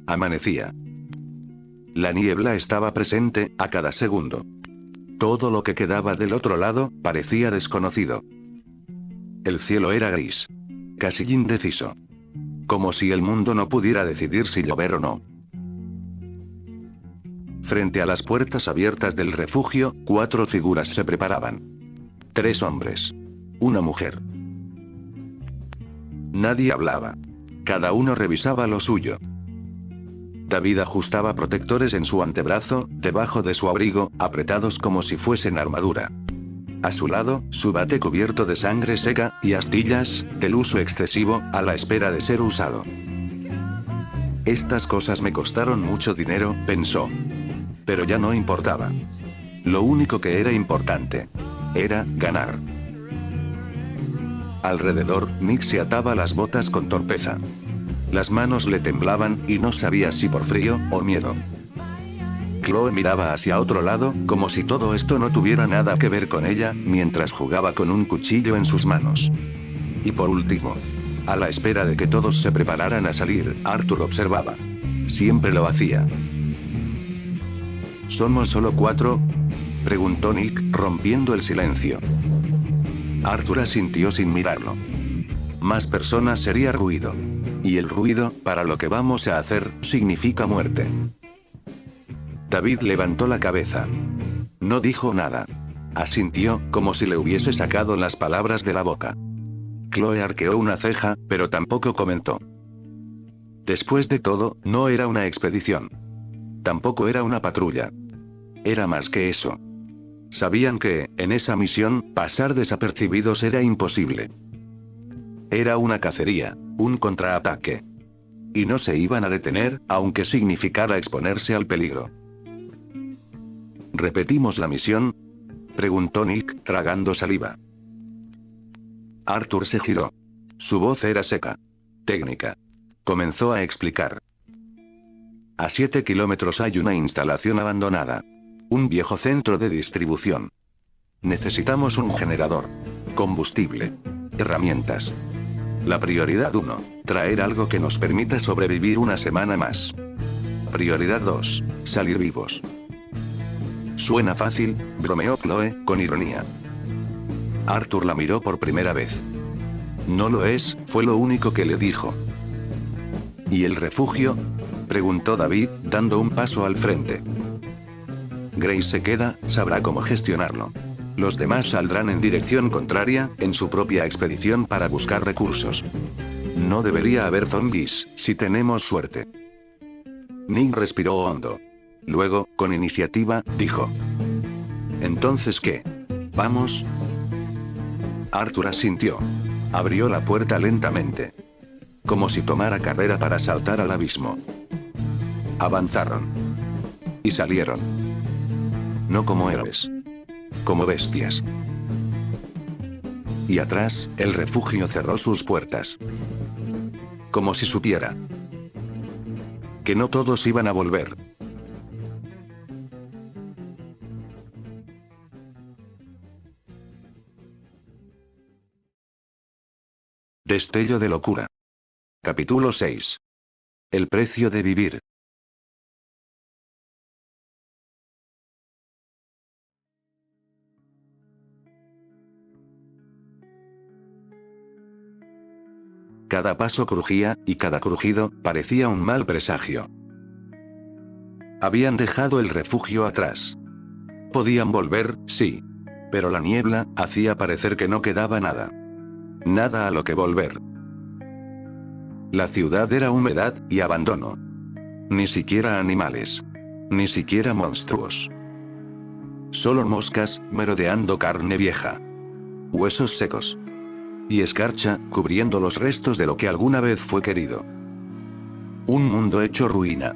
Amanecía. La niebla estaba presente a cada segundo. Todo lo que quedaba del otro lado parecía desconocido. El cielo era gris. Casi indeciso. Como si el mundo no pudiera decidir si llover o no. Frente a las puertas abiertas del refugio, 4 figuras se preparaban. 3 hombres. Una mujer. Nadie hablaba. Cada uno revisaba lo suyo. David ajustaba protectores en su antebrazo, debajo de su abrigo, apretados como si fuesen armadura. A su lado, su bate cubierto de sangre seca, y astillas, del uso excesivo, a la espera de ser usado. Estas cosas me costaron mucho dinero, pensó. Pero ya no importaba. Lo único que era importante era ganar. Alrededor, Nick se ataba las botas con torpeza. Las manos le temblaban, y no sabía si por frío o miedo. Chloe miraba hacia otro lado, como si todo esto no tuviera nada que ver con ella, mientras jugaba con un cuchillo en sus manos. Y por último, a la espera de que todos se prepararan a salir, Arthur observaba. Siempre lo hacía. ¿Somos solo 4? Preguntó Nick, rompiendo el silencio. Arthur asintió sin mirarlo. Más personas sería ruido. Y el ruido, para lo que vamos a hacer, significa muerte. David levantó la cabeza. No dijo nada. Asintió, como si le hubiese sacado las palabras de la boca. Chloe arqueó una ceja, pero tampoco comentó. Después de todo, no era una expedición. Tampoco era una patrulla. Era más que eso. Sabían que, en esa misión, pasar desapercibidos era imposible. Era una cacería, un contraataque. Y no se iban a detener, aunque significara exponerse al peligro. ¿Repetimos la misión?, preguntó Nick, tragando saliva. Arthur se giró. Su voz era seca. Técnica. Comenzó a explicar. A 7 kilómetros hay una instalación abandonada. Un viejo centro de distribución. Necesitamos un generador. Combustible. Herramientas. La prioridad 1. Traer algo que nos permita sobrevivir una semana más. Prioridad 2. Salir vivos. Suena fácil, bromeó Chloe, con ironía. Arthur la miró por primera vez. No lo es, fue lo único que le dijo. ¿Y el refugio?, preguntó David, dando un paso al frente. Grace se queda, sabrá cómo gestionarlo. Los demás saldrán en dirección contraria, en su propia expedición para buscar recursos. No debería haber zombies, si tenemos suerte. Nick respiró hondo. Luego, con iniciativa, dijo. ¿Entonces qué? ¿Vamos? Arthur asintió. Abrió la puerta lentamente. Como si tomara carrera para saltar al abismo. Avanzaron. Y salieron. No como héroes. Como bestias. Y atrás, el refugio cerró sus puertas. Como si supiera. Que no todos iban a volver. Destello de locura. Capítulo 6. El precio de vivir. Cada paso crujía, y cada crujido parecía un mal presagio. Habían dejado el refugio atrás. Podían volver, sí. Pero la niebla hacía parecer que no quedaba nada. Nada a lo que volver. La ciudad era humedad y abandono. Ni siquiera animales. Ni siquiera monstruos. Solo moscas, merodeando carne vieja. Huesos secos. Y escarcha, cubriendo los restos de lo que alguna vez fue querido. Un mundo hecho ruina.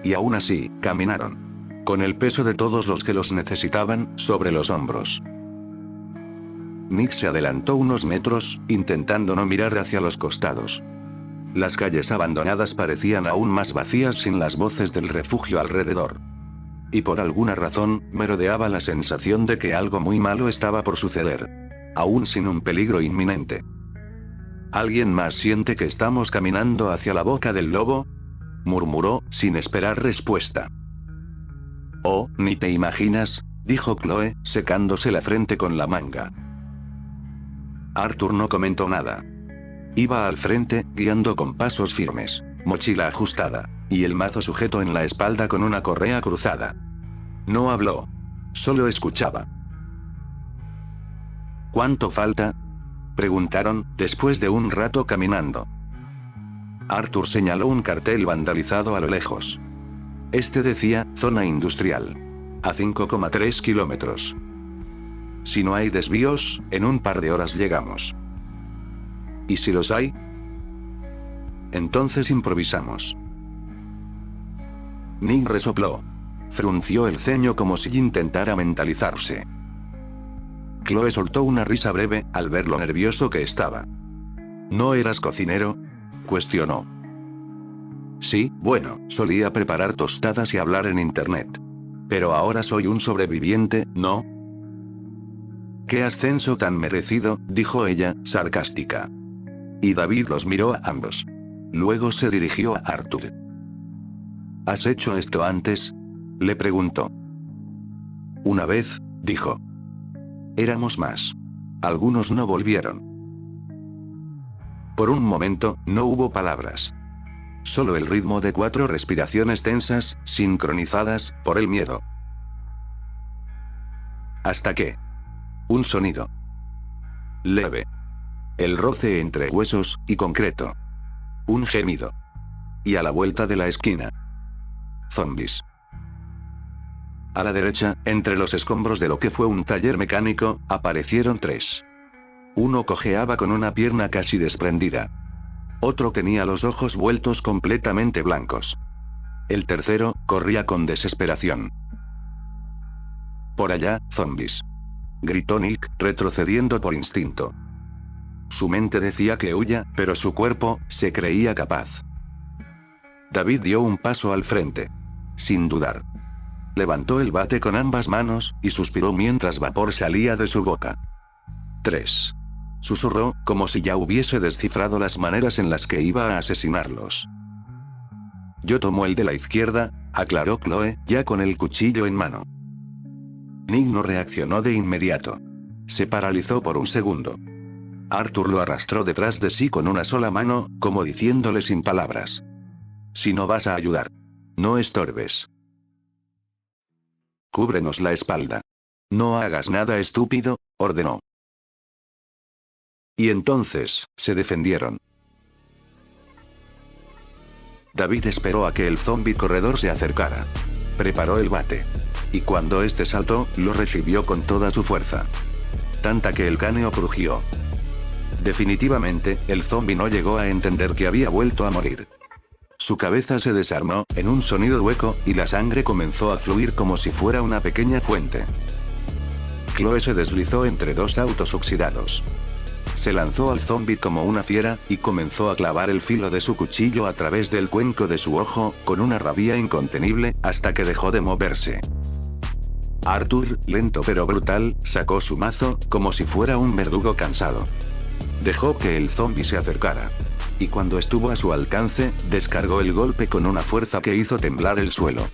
Y aún así, caminaron. Con el peso de todos los que los necesitaban, sobre los hombros. Nick se adelantó unos metros, intentando no mirar hacia los costados. Las calles abandonadas parecían aún más vacías sin las voces del refugio alrededor. Y por alguna razón, merodeaba la sensación de que algo muy malo estaba por suceder. Aún sin un peligro inminente. ¿Alguien más siente que estamos caminando hacia la boca del lobo? murmuró, sin esperar respuesta. Oh, ni te imaginas, dijo Chloe, secándose la frente con la manga. Arthur no comentó nada. Iba al frente, guiando con pasos firmes, mochila ajustada, y el mazo sujeto en la espalda con una correa cruzada. No habló. Solo escuchaba. ¿Cuánto falta?, preguntaron, después de un rato caminando. Arthur señaló un cartel vandalizado a lo lejos. Este decía, zona industrial. A 5,3 kilómetros. Si no hay desvíos, en un par de horas llegamos. ¿Y si los hay? Entonces improvisamos. Nick resopló. Frunció el ceño como si intentara mentalizarse. Chloe soltó una risa breve, al ver lo nervioso que estaba. ¿No eras cocinero?, cuestionó. Sí, bueno, solía preparar tostadas y hablar en internet. Pero ahora soy un sobreviviente, ¿no? «Qué ascenso tan merecido», dijo ella, sarcástica. Y David los miró a ambos. Luego se dirigió a Arthur. ¿Has hecho esto antes?, le preguntó. Una vez, dijo. Éramos más. Algunos no volvieron. Por un momento, no hubo palabras. Solo el ritmo de 4 respiraciones tensas, sincronizadas, por el miedo. Hasta que... un sonido. Leve. El roce entre huesos y concreto. Un gemido. Y a la vuelta de la esquina. Zombies. A la derecha, entre los escombros de lo que fue un taller mecánico, aparecieron 3. Uno cojeaba con una pierna casi desprendida. Otro tenía los ojos vueltos completamente blancos. El tercero, corría con desesperación. Por allá, zombies. Gritó Nick, retrocediendo por instinto. Su mente decía que huya, pero su cuerpo, se creía capaz. David dio un paso al frente. Sin dudar. Levantó el bate con ambas manos, y suspiró mientras vapor salía de su boca. 3. Susurró, como si ya hubiese descifrado las maneras en las que iba a asesinarlos. Yo tomo el de la izquierda, aclaró Chloe, ya con el cuchillo en mano. Nick no reaccionó de inmediato. Se paralizó por un segundo. Arthur lo arrastró detrás de sí con una sola mano, como diciéndole sin palabras. Si no vas a ayudar. No estorbes. Cúbrenos la espalda. No hagas nada estúpido, ordenó. Y entonces, se defendieron. David esperó a que el zombi corredor se acercara. Preparó el bate. Y cuando este saltó, lo recibió con toda su fuerza. Tanta que el cráneo crujió. Definitivamente, el zombi no llegó a entender que había vuelto a morir. Su cabeza se desarmó, en un sonido hueco, y la sangre comenzó a fluir como si fuera una pequeña fuente. Chloe se deslizó entre 2 autos oxidados. Se lanzó al zombi como una fiera, y comenzó a clavar el filo de su cuchillo a través del cuenco de su ojo, con una rabia incontenible, hasta que dejó de moverse. Arthur, lento pero brutal, sacó su mazo, como si fuera un verdugo cansado. Dejó que el zombi se acercara. Y cuando estuvo a su alcance, descargó el golpe con una fuerza que hizo temblar el suelo.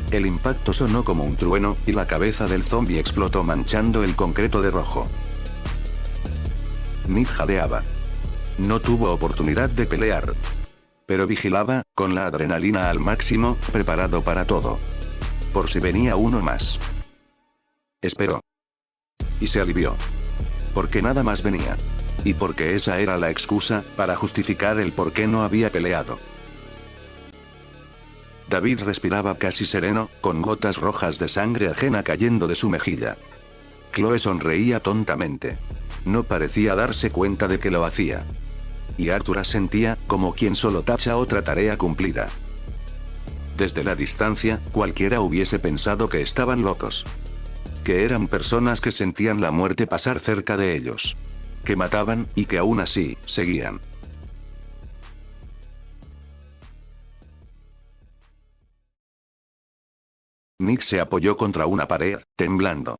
El impacto sonó como un trueno, y la cabeza del zombi explotó manchando el concreto de rojo. Nick jadeaba. No tuvo oportunidad de pelear. Pero vigilaba, con la adrenalina al máximo, preparado para todo. Por si venía uno más. Esperó. Y se alivió. Porque nada más venía. Y porque esa era la excusa, para justificar el por qué no había peleado. David respiraba casi sereno, con gotas rojas de sangre ajena cayendo de su mejilla. Chloe sonreía tontamente. No parecía darse cuenta de que lo hacía. Y Arthur asentía, como quien solo tacha otra tarea cumplida. Desde la distancia, cualquiera hubiese pensado que estaban locos. Que eran personas que sentían la muerte pasar cerca de ellos. Que mataban, y que aún así, seguían. Nick se apoyó contra una pared, temblando.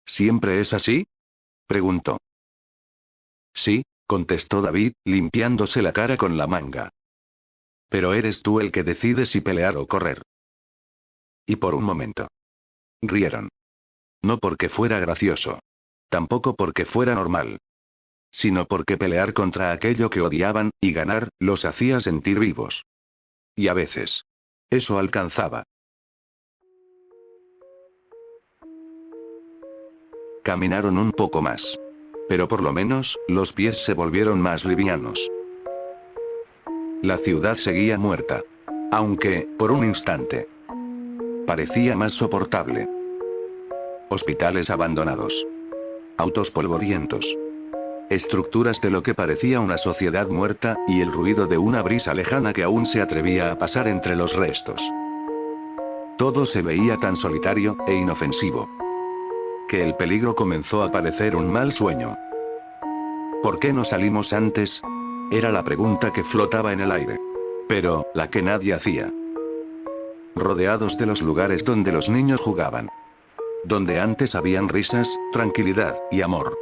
¿Siempre es así?, preguntó. Sí, contestó David, limpiándose la cara con la manga. Pero eres tú el que decide si pelear o correr. Y por un momento. Rieron. No porque fuera gracioso. Tampoco porque fuera normal. Sino porque pelear contra aquello que odiaban, y ganar, los hacía sentir vivos. Y a veces. Eso alcanzaba. Caminaron un poco más. Pero por lo menos, los pies se volvieron más livianos. La ciudad seguía muerta. Aunque, por un instante, parecía más soportable. Hospitales abandonados. Autos polvorientos. Estructuras de lo que parecía una sociedad muerta, y el ruido de una brisa lejana que aún se atrevía a pasar entre los restos. Todo se veía tan solitario, e inofensivo, que el peligro comenzó a parecer un mal sueño. ¿Por qué no salimos antes? Era la pregunta que flotaba en el aire. Pero, la que nadie hacía. Rodeados de los lugares donde los niños jugaban. Donde antes habían risas, tranquilidad, y amor.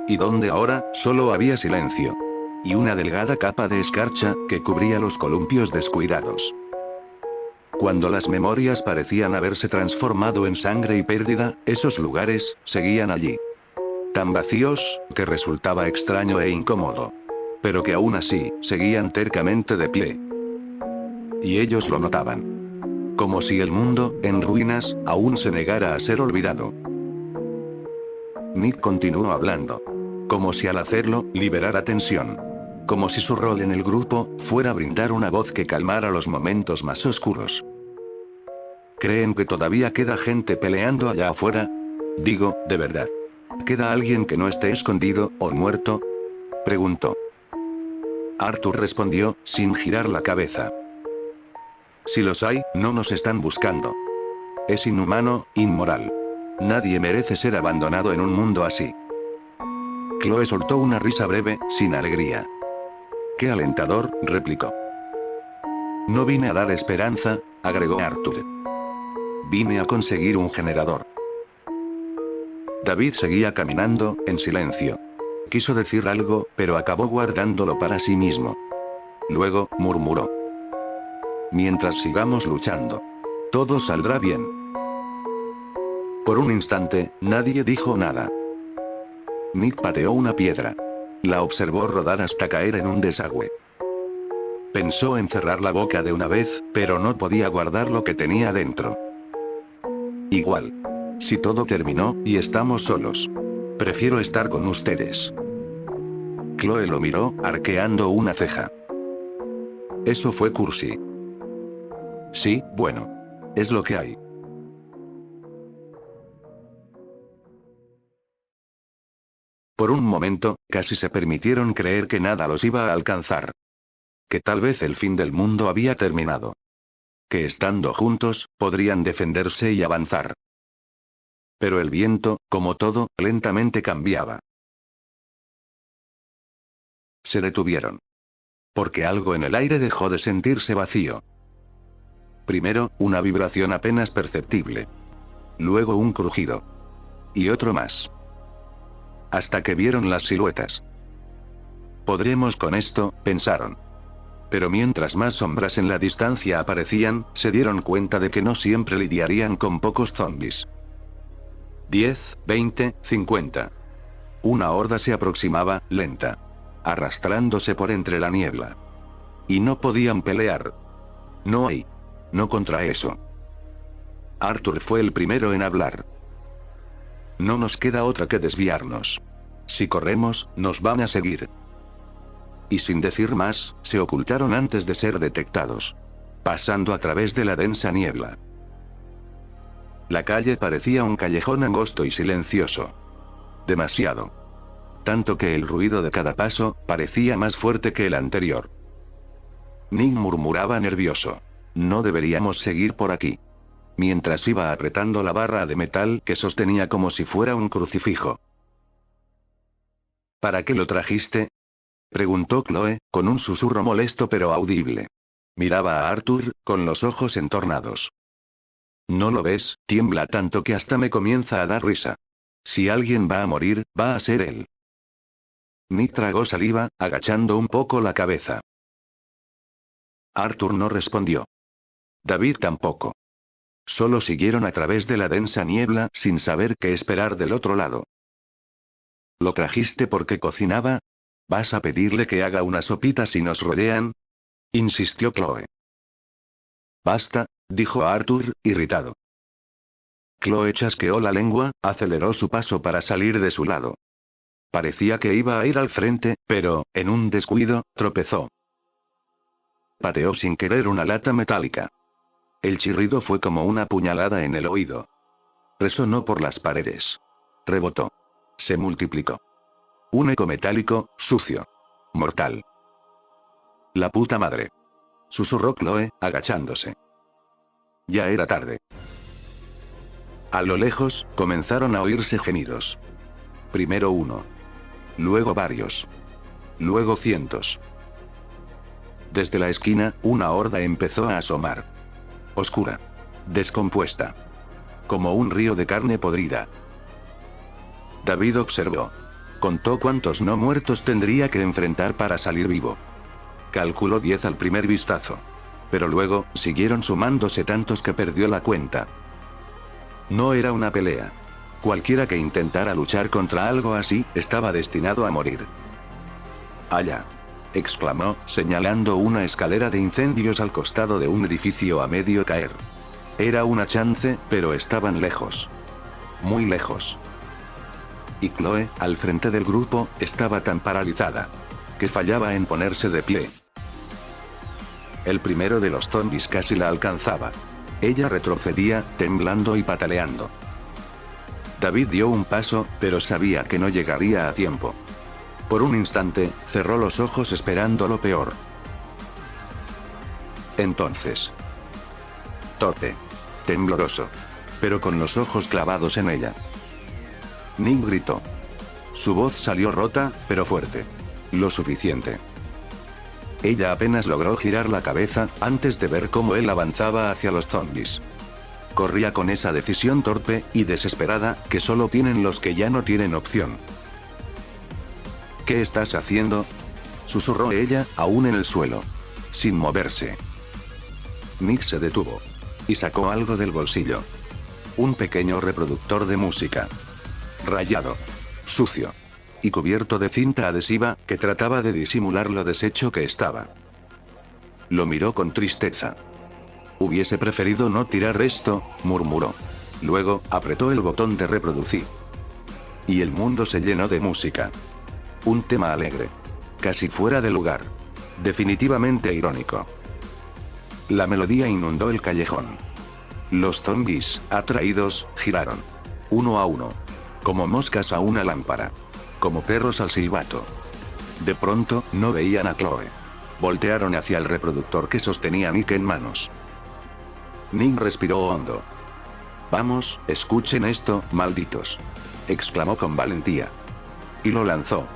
Y donde ahora, solo había silencio. Y una delgada capa de escarcha, que cubría los columpios descuidados. Cuando las memorias parecían haberse transformado en sangre y pérdida, esos lugares, seguían allí. Tan vacíos, que resultaba extraño e incómodo. Pero que aún así, seguían tercamente de pie. Y ellos lo notaban. Como si el mundo, en ruinas, aún se negara a ser olvidado. Nick continuó hablando. Como si al hacerlo, liberara tensión. Como si su rol en el grupo, fuera brindar una voz que calmara los momentos más oscuros. ¿Creen que todavía queda gente peleando allá afuera? Digo, de verdad. ¿Queda alguien que no esté escondido, o muerto? Preguntó. Arthur respondió, sin girar la cabeza. Si los hay, no nos están buscando. Es inhumano, inmoral. Nadie merece ser abandonado en un mundo así. Chloe soltó una risa breve, sin alegría. Qué alentador, replicó. No vine a dar esperanza, agregó Arthur. Vine a conseguir un generador. David seguía caminando, en silencio. Quiso decir algo, pero acabó guardándolo para sí mismo. Luego, murmuró. Mientras sigamos luchando, todo saldrá bien. Por un instante, nadie dijo nada. Nick pateó una piedra. La observó rodar hasta caer en un desagüe. Pensó en cerrar la boca de una vez, pero no podía guardar lo que tenía dentro. Igual. Si todo terminó, y estamos solos. Prefiero estar con ustedes. Chloe lo miró, arqueando una ceja. Eso fue cursi. Sí, bueno. Es lo que hay. Por un momento, casi se permitieron creer que nada los iba a alcanzar. Que tal vez el fin del mundo había terminado. Que estando juntos, podrían defenderse y avanzar. Pero el viento, como todo, lentamente cambiaba. Se detuvieron. Porque algo en el aire dejó de sentirse vacío. Primero, una vibración apenas perceptible. Luego un crujido. Y otro más. Hasta que vieron las siluetas. Podremos con esto, pensaron. Pero mientras más sombras en la distancia aparecían, se dieron cuenta de que no siempre lidiarían con pocos zombies. 10, 20, 50. Una horda se aproximaba, lenta. Arrastrándose por entre la niebla. Y no podían pelear. No hay. No contra eso. Arthur fue el primero en hablar. No nos queda otra que desviarnos. Si corremos, nos van a seguir. Y sin decir más, se ocultaron antes de ser detectados. Pasando a través de la densa niebla. La calle parecía un callejón angosto y silencioso. Demasiado. Tanto que el ruido de cada paso, parecía más fuerte que el anterior. Nick murmuraba nervioso. No deberíamos seguir por aquí. Mientras iba apretando la barra de metal que sostenía como si fuera un crucifijo. ¿Para qué lo trajiste? Preguntó Chloe, con un susurro molesto pero audible. Miraba a Arthur, con los ojos entornados. ¿No lo ves? Tiembla tanto que hasta me comienza a dar risa. Si alguien va a morir, va a ser él. Nick tragó saliva, agachando un poco la cabeza. Arthur no respondió. David tampoco. Solo siguieron a través de la densa niebla sin saber qué esperar del otro lado. ¿Lo trajiste porque cocinaba? ¿Vas a pedirle que haga una sopita si nos rodean? Insistió Chloe. Basta, dijo Arthur, irritado. Chloe chasqueó la lengua, aceleró su paso para salir de su lado. Parecía que iba a ir al frente, pero, en un descuido, tropezó. Pateó sin querer una lata metálica. El chirrido fue como una puñalada en el oído. Resonó por las paredes. Rebotó. Se multiplicó. Un eco metálico, sucio. Mortal. La puta madre. Susurró Chloe, agachándose. Ya era tarde. A lo lejos, comenzaron a oírse gemidos. Primero uno. Luego varios. Luego cientos. Desde la esquina, una horda empezó a asomar. Oscura. Descompuesta. Como un río de carne podrida. David observó. Contó cuántos no muertos tendría que enfrentar para salir vivo. Calculó 10 al primer vistazo. Pero luego, siguieron sumándose tantos que perdió la cuenta. No era una pelea. Cualquiera que intentara luchar contra algo así, estaba destinado a morir. «Allá», exclamó, señalando una escalera de incendios al costado de un edificio a medio caer. Era una chance, pero estaban lejos. Muy lejos. Y Chloe, al frente del grupo, estaba tan paralizada que fallaba en ponerse de pie. El primero de los zombies casi la alcanzaba. Ella retrocedía, temblando y pataleando. David dio un paso, pero sabía que no llegaría a tiempo. Por un instante, cerró los ojos esperando lo peor. Entonces. Torpe. Tembloroso. Pero con los ojos clavados en ella. Nick gritó. Su voz salió rota, pero fuerte. Lo suficiente. Ella apenas logró girar la cabeza, antes de ver cómo él avanzaba hacia los zombies. Corría con esa decisión torpe y desesperada, que solo tienen los que ya no tienen opción. ¿Qué estás haciendo?, susurró ella, aún en el suelo. Sin moverse. Nick se detuvo. Y sacó algo del bolsillo. Un pequeño reproductor de música. Rayado. Sucio. Y cubierto de cinta adhesiva, que trataba de disimular lo deshecho que estaba. Lo miró con tristeza. Hubiese preferido no tirar esto, murmuró. Luego, apretó el botón de reproducir. Y el mundo se llenó de música. Un tema alegre. Casi fuera de lugar. Definitivamente irónico. La melodía inundó el callejón. Los zombies, atraídos, giraron. Uno a uno. Como moscas a una lámpara. Como perros al silbato. De pronto, no veían a Chloe. Voltearon hacia el reproductor que sostenía Nick en manos. Nick respiró hondo. «Vamos, escuchen esto, malditos», exclamó con valentía. Y lo lanzó.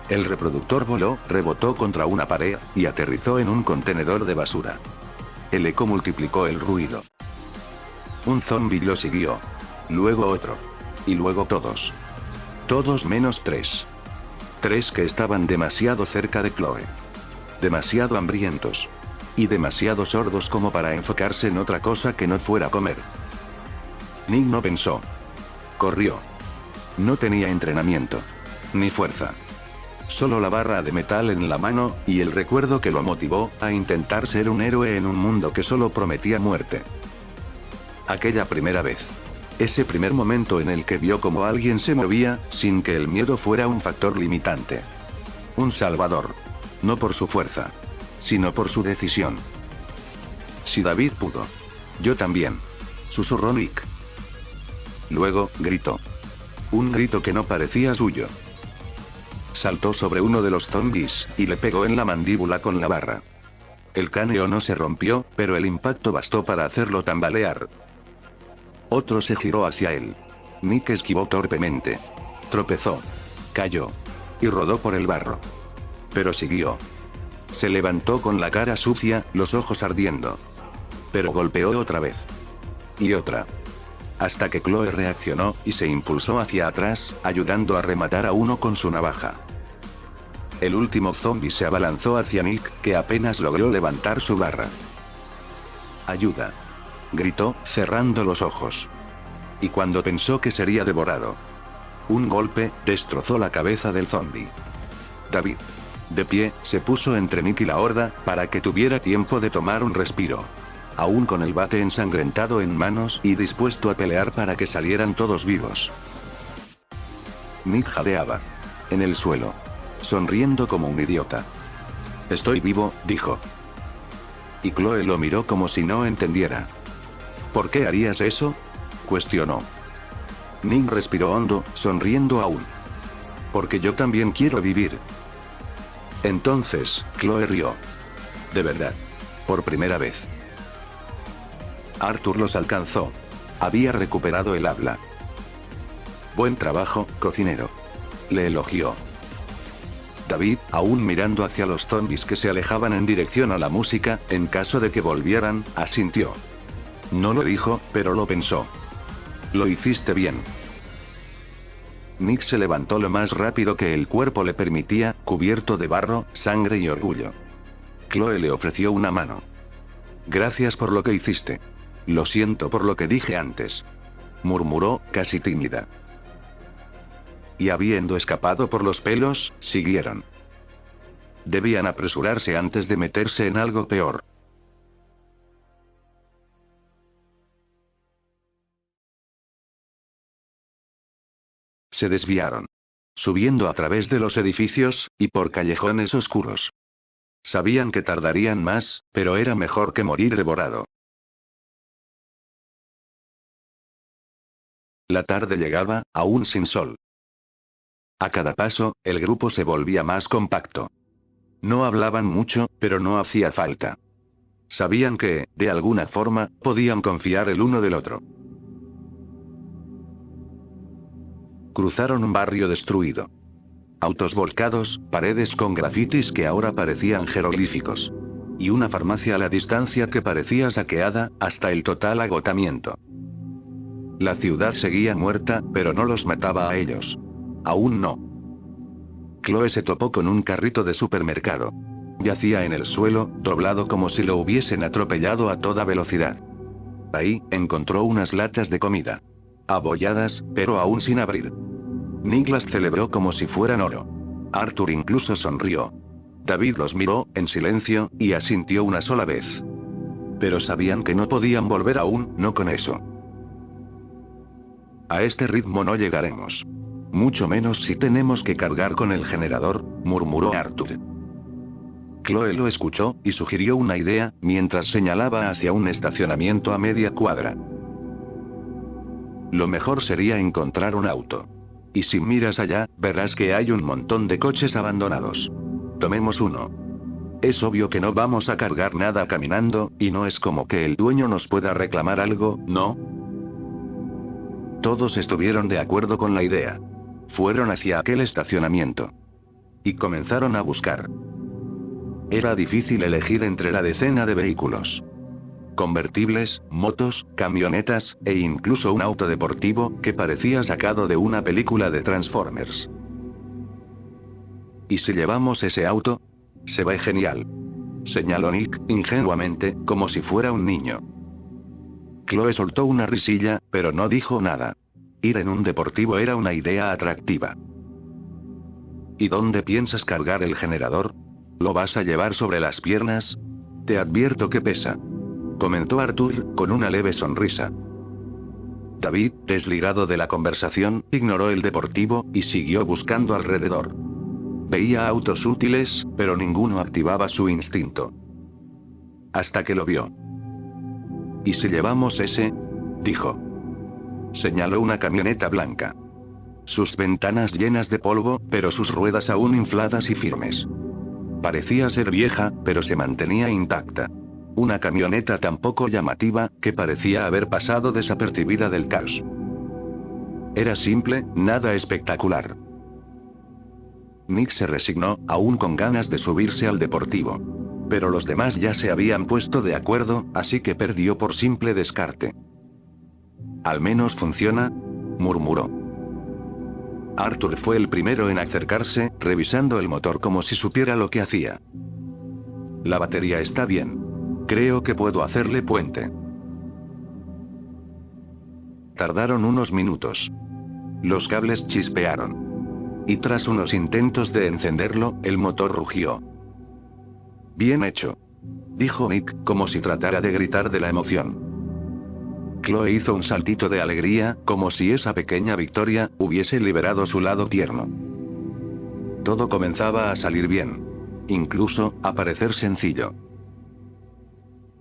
El reproductor voló, rebotó contra una pared, y aterrizó en un contenedor de basura. El eco multiplicó el ruido. Un zombi lo siguió. Luego otro. Y luego todos. Todos menos 3. 3 que estaban demasiado cerca de Chloe. Demasiado hambrientos. Y demasiado sordos como para enfocarse en otra cosa que no fuera comer. Nick no pensó. Corrió. No tenía entrenamiento. Ni fuerza. Solo la barra de metal en la mano, y el recuerdo que lo motivó a intentar ser un héroe en un mundo que solo prometía muerte. Aquella primera vez. Ese primer momento en el que vio cómo alguien se movía, sin que el miedo fuera un factor limitante. Un salvador. No por su fuerza. Sino por su decisión. Si David pudo. Yo también. Susurró Nick. Luego, gritó. Un grito que no parecía suyo. Saltó sobre uno de los zombies, y le pegó en la mandíbula con la barra. El cráneo no se rompió, pero el impacto bastó para hacerlo tambalear. Otro se giró hacia él. Nick esquivó torpemente. Tropezó. Cayó. Y rodó por el barro. Pero siguió. Se levantó con la cara sucia, los ojos ardiendo. Pero golpeó otra vez. Y otra. Hasta que Chloe reaccionó, y se impulsó hacia atrás, ayudando a rematar a uno con su navaja. El último zombie se abalanzó hacia Nick, que apenas logró levantar su barra. «¡Ayuda!», gritó, cerrando los ojos. Y cuando pensó que sería devorado, un golpe destrozó la cabeza del zombie. David, de pie, se puso entre Nick y la horda, para que tuviera tiempo de tomar un respiro. Aún con el bate ensangrentado en manos y dispuesto a pelear para que salieran todos vivos. Nick jadeaba en el suelo, sonriendo como un idiota. «Estoy vivo», dijo. Y Chloe lo miró como si no entendiera. «¿Por qué harías eso?», cuestionó. Nick respiró hondo, sonriendo aún. «Porque yo también quiero vivir». Entonces, Chloe rió. De verdad. Por primera vez. Arthur los alcanzó. Había recuperado el habla. «Buen trabajo, cocinero», le elogió. David, aún mirando hacia los zombies que se alejaban en dirección a la música, en caso de que volvieran, asintió. No lo dijo, pero lo pensó. «Lo hiciste bien». Nick se levantó lo más rápido que el cuerpo le permitía, cubierto de barro, sangre y orgullo. Chloe le ofreció una mano. «Gracias por lo que hiciste. Lo siento por lo que dije antes», murmuró, casi tímida. Y habiendo escapado por los pelos, siguieron. Debían apresurarse antes de meterse en algo peor. Se desviaron, subiendo a través de los edificios, y por callejones oscuros. Sabían que tardarían más, pero era mejor que morir devorado. La tarde llegaba, aún sin sol. A cada paso, el grupo se volvía más compacto. No hablaban mucho, pero no hacía falta. Sabían que, de alguna forma, podían confiar el uno del otro. Cruzaron un barrio destruido. Autos volcados, paredes con grafitis que ahora parecían jeroglíficos. Y una farmacia a la distancia que parecía saqueada, hasta el total agotamiento. La ciudad seguía muerta, pero no los mataba a ellos. Aún no. Chloe se topó con un carrito de supermercado. Yacía en el suelo, doblado como si lo hubiesen atropellado a toda velocidad. Ahí, encontró unas latas de comida. Abolladas, pero aún sin abrir. Nick las celebró como si fueran oro. Arthur incluso sonrió. David los miró, en silencio, y asintió una sola vez. Pero sabían que no podían volver aún, no con eso. «A este ritmo no llegaremos. Mucho menos si tenemos que cargar con el generador», murmuró Arthur. Chloe lo escuchó, y sugirió una idea, mientras señalaba hacia un estacionamiento a media cuadra. «Lo mejor sería encontrar un auto. Y si miras allá, verás que hay un montón de coches abandonados. Tomemos uno. Es obvio que no vamos a cargar nada caminando, y no es como que el dueño nos pueda reclamar algo, ¿no?». Todos estuvieron de acuerdo con la idea. Fueron hacia aquel estacionamiento. Y comenzaron a buscar. Era difícil elegir entre la decena de vehículos. Convertibles, motos, camionetas, e incluso un auto deportivo, que parecía sacado de una película de Transformers. «¿Y si llevamos ese auto? Se ve genial», señaló Nick, ingenuamente, como si fuera un niño. Chloe soltó una risilla, pero no dijo nada. Ir en un deportivo era una idea atractiva. «¿Y dónde piensas cargar el generador? ¿Lo vas a llevar sobre las piernas? Te advierto que pesa», comentó Arthur, con una leve sonrisa. David, desligado de la conversación, ignoró el deportivo, y siguió buscando alrededor. Veía autos útiles, pero ninguno activaba su instinto. Hasta que lo vio. «¿Y si llevamos ese?», dijo. Señaló una camioneta blanca. Sus ventanas llenas de polvo, pero sus ruedas aún infladas y firmes. Parecía ser vieja, pero se mantenía intacta. Una camioneta tan poco llamativa, que parecía haber pasado desapercibida del caos. Era simple, nada espectacular. Nick se resignó, aún con ganas de subirse al deportivo. Pero los demás ya se habían puesto de acuerdo, así que perdió por simple descarte. «Al menos funciona», murmuró. Arthur fue el primero en acercarse, revisando el motor como si supiera lo que hacía. La batería está bien. Creo que puedo hacerle puente. Tardaron unos minutos. Los cables chispearon. Y tras unos intentos de encenderlo, el motor rugió. Bien hecho, dijo Nick, como si tratara de gritar de la emoción. Chloe hizo un saltito de alegría, como si esa pequeña victoria hubiese liberado su lado tierno. Todo comenzaba a salir bien. Incluso, a parecer sencillo.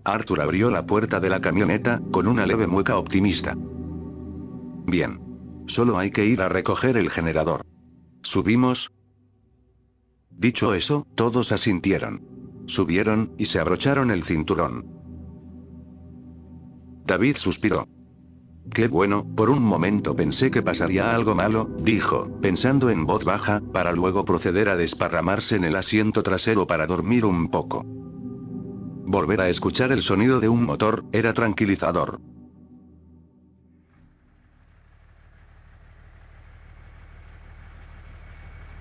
Arthur abrió la puerta de la camioneta, con una leve mueca optimista. Bien. Solo hay que ir a recoger el generador. ¿Subimos? Dicho eso, todos asintieron. Subieron, y se abrocharon el cinturón. David suspiró. Qué bueno, por un momento pensé que pasaría algo malo, dijo, pensando en voz baja, para luego proceder a desparramarse en el asiento trasero para dormir un poco. Volver a escuchar el sonido de un motor, era tranquilizador.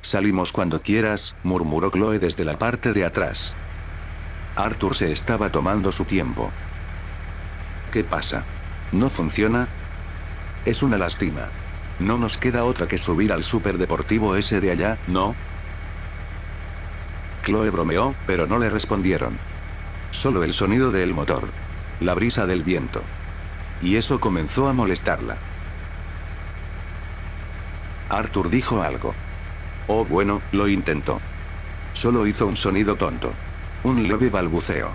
Salimos cuando quieras, murmuró Chloe desde la parte de atrás. Arthur se estaba tomando su tiempo. ¿Qué pasa? ¿No funciona? Es una lástima. No nos queda otra que subir al superdeportivo ese de allá, ¿no? Chloe bromeó, pero no le respondieron. Solo el sonido del motor. La brisa del viento. Y eso comenzó a molestarla. Arthur dijo algo. Oh bueno, lo intentó. Solo hizo un sonido tonto. Un leve balbuceo.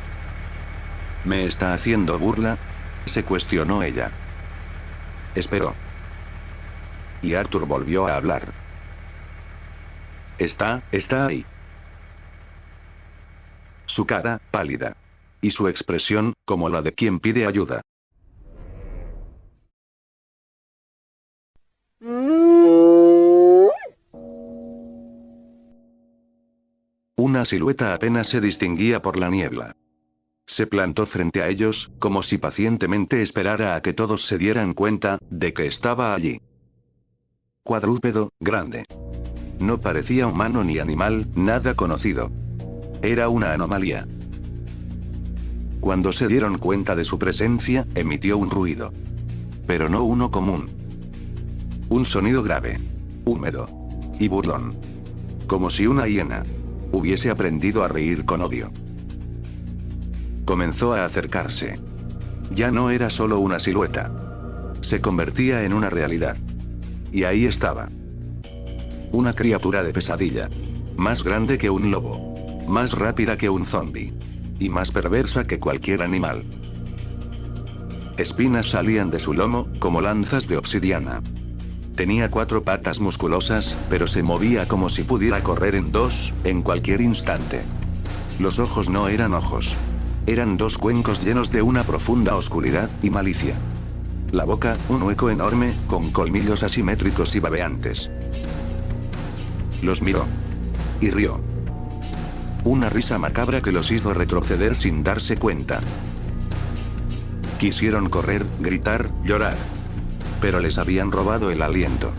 ¿Me está haciendo burla? Se cuestionó ella. Esperó. Y Arthur volvió a hablar. Está ahí. Su cara, pálida. Y su expresión, como la de quien pide ayuda. Una silueta apenas se distinguía por la niebla. Se plantó frente a ellos, como si pacientemente esperara a que todos se dieran cuenta de que estaba allí. Cuadrúpedo, grande. No parecía humano ni animal, nada conocido. Era una anomalía. Cuando se dieron cuenta de su presencia, emitió un ruido. Pero no uno común. Un sonido grave, húmedo y burlón. Como si una hiena hubiese aprendido a reír con odio. Comenzó a acercarse. Ya no era solo una silueta. Se convertía en una realidad. Y ahí estaba. Una criatura de pesadilla. Más grande que un lobo. Más rápida que un zombi. Y más perversa que cualquier animal. Espinas salían de su lomo, como lanzas de obsidiana. Tenía 4 patas musculosas, pero se movía como si pudiera correr en 2, en cualquier instante. Los ojos no eran ojos. Eran 2 cuencos llenos de una profunda oscuridad y malicia. La boca, un hueco enorme, con colmillos asimétricos y babeantes. Los miró. Y rió. Una risa macabra que los hizo retroceder sin darse cuenta. Quisieron correr, gritar, llorar. Pero les habían robado el aliento.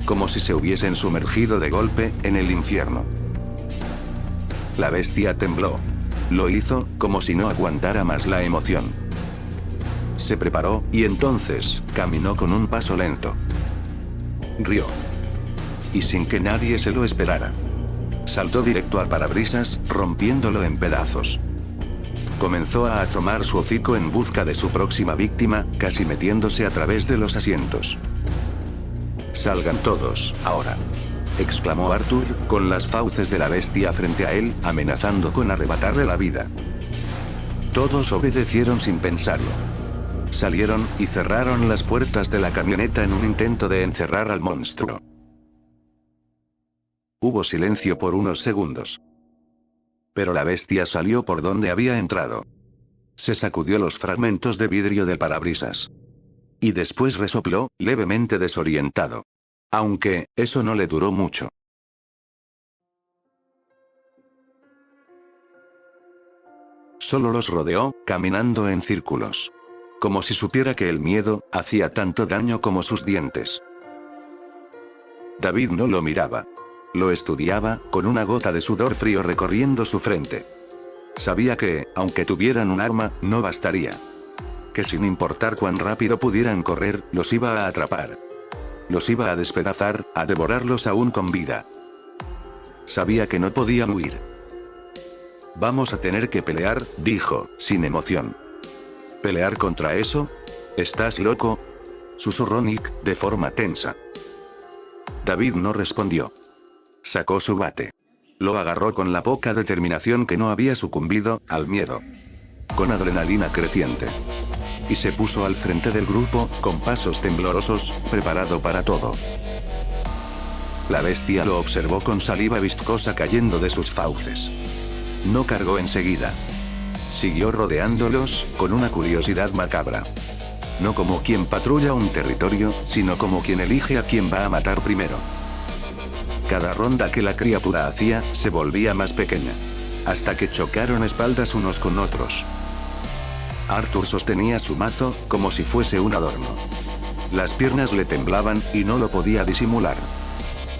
Como si se hubiesen sumergido de golpe en el infierno. La bestia tembló. Lo hizo, como si no aguantara más la emoción. Se preparó, y entonces, caminó con un paso lento. Rió. Y sin que nadie se lo esperara. Saltó directo al parabrisas, rompiéndolo en pedazos. Comenzó a asomar su hocico en busca de su próxima víctima, casi metiéndose a través de los asientos. «Salgan todos, ahora», exclamó Arthur, con las fauces de la bestia frente a él, amenazando con arrebatarle la vida. Todos obedecieron sin pensarlo. Salieron, y cerraron las puertas de la camioneta en un intento de encerrar al monstruo. Hubo silencio por unos segundos. Pero la bestia salió por donde había entrado. Se sacudió los fragmentos de vidrio del parabrisas. Y después resopló, levemente desorientado. Aunque, eso no le duró mucho. Solo los rodeó, caminando en círculos. Como si supiera que el miedo hacía tanto daño como sus dientes. David no lo miraba. Lo estudiaba, con una gota de sudor frío recorriendo su frente. Sabía que, aunque tuvieran un arma, no bastaría. Que sin importar cuán rápido pudieran correr, los iba a atrapar. Los iba a despedazar, a devorarlos aún con vida. Sabía que no podían huir. Vamos a tener que pelear, dijo, sin emoción. ¿Pelear contra eso? ¿Estás loco?, susurró Nick, de forma tensa. David no respondió. Sacó su bate. Lo agarró con la poca determinación que no había sucumbido al miedo. Con adrenalina creciente. Y se puso al frente del grupo, con pasos temblorosos, preparado para todo. La bestia lo observó con saliva viscosa cayendo de sus fauces. No cargó enseguida. Siguió rodeándolos, con una curiosidad macabra. No como quien patrulla un territorio, sino como quien elige a quien va a matar primero. Cada ronda que la criatura hacía, se volvía más pequeña. Hasta que chocaron espaldas unos con otros. Arthur sostenía su mazo, como si fuese un adorno. Las piernas le temblaban, y no lo podía disimular.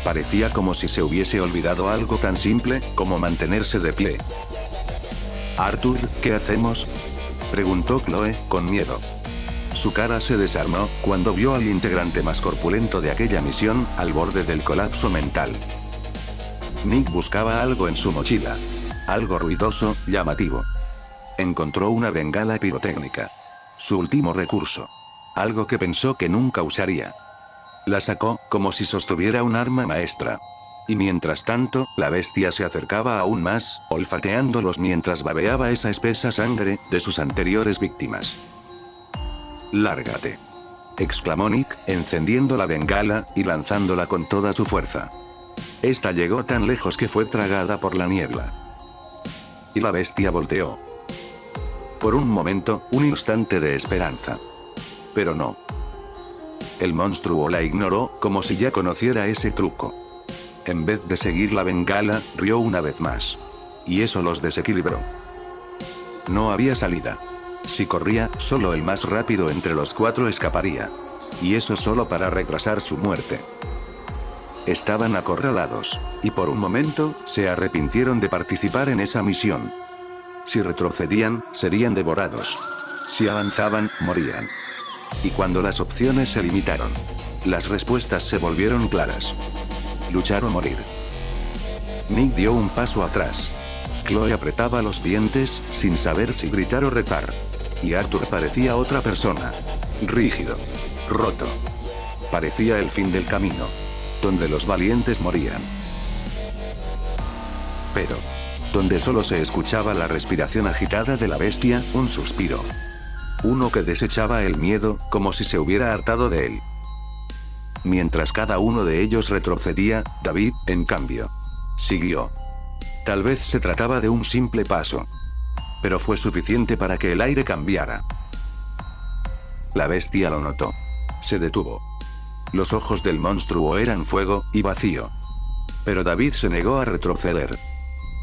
Parecía como si se hubiese olvidado algo tan simple, como mantenerse de pie. «Arthur, ¿qué hacemos?», preguntó Chloe, con miedo. Su cara se desarmó, cuando vio al integrante más corpulento de aquella misión, al borde del colapso mental. Nick buscaba algo en su mochila. Algo ruidoso, llamativo. Encontró una bengala pirotécnica. Su último recurso. Algo que pensó que nunca usaría. La sacó, como si sostuviera un arma maestra. Y mientras tanto, la bestia se acercaba aún más, olfateándolos mientras babeaba esa espesa sangre, de sus anteriores víctimas. «Lárgate», exclamó Nick, encendiendo la bengala, y lanzándola con toda su fuerza. Esta llegó tan lejos que fue tragada por la niebla. Y la bestia volteó. Por un momento, un instante de esperanza. Pero no. El monstruo la ignoró, como si ya conociera ese truco. En vez de seguir la bengala, rió una vez más. Y eso los desequilibró. No había salida. Si corría, solo el más rápido entre los cuatro escaparía. Y eso solo para retrasar su muerte. Estaban acorralados. Y por un momento, se arrepintieron de participar en esa misión. Si retrocedían, serían devorados. Si avanzaban, morían. Y cuando las opciones se limitaron, las respuestas se volvieron claras. Luchar o morir. Nick dio un paso atrás. Chloe apretaba los dientes, sin saber si gritar o rezar. Y Arthur parecía otra persona. Rígido. Roto. Parecía el fin del camino. Donde los valientes morían. Pero, donde solo se escuchaba la respiración agitada de la bestia, un suspiro. Uno que desechaba el miedo, como si se hubiera hartado de él. Mientras cada uno de ellos retrocedía, David, en cambio, siguió. Tal vez se trataba de un simple paso. Pero fue suficiente para que el aire cambiara. La bestia lo notó. Se detuvo. Los ojos del monstruo eran fuego, y vacío. Pero David se negó a retroceder.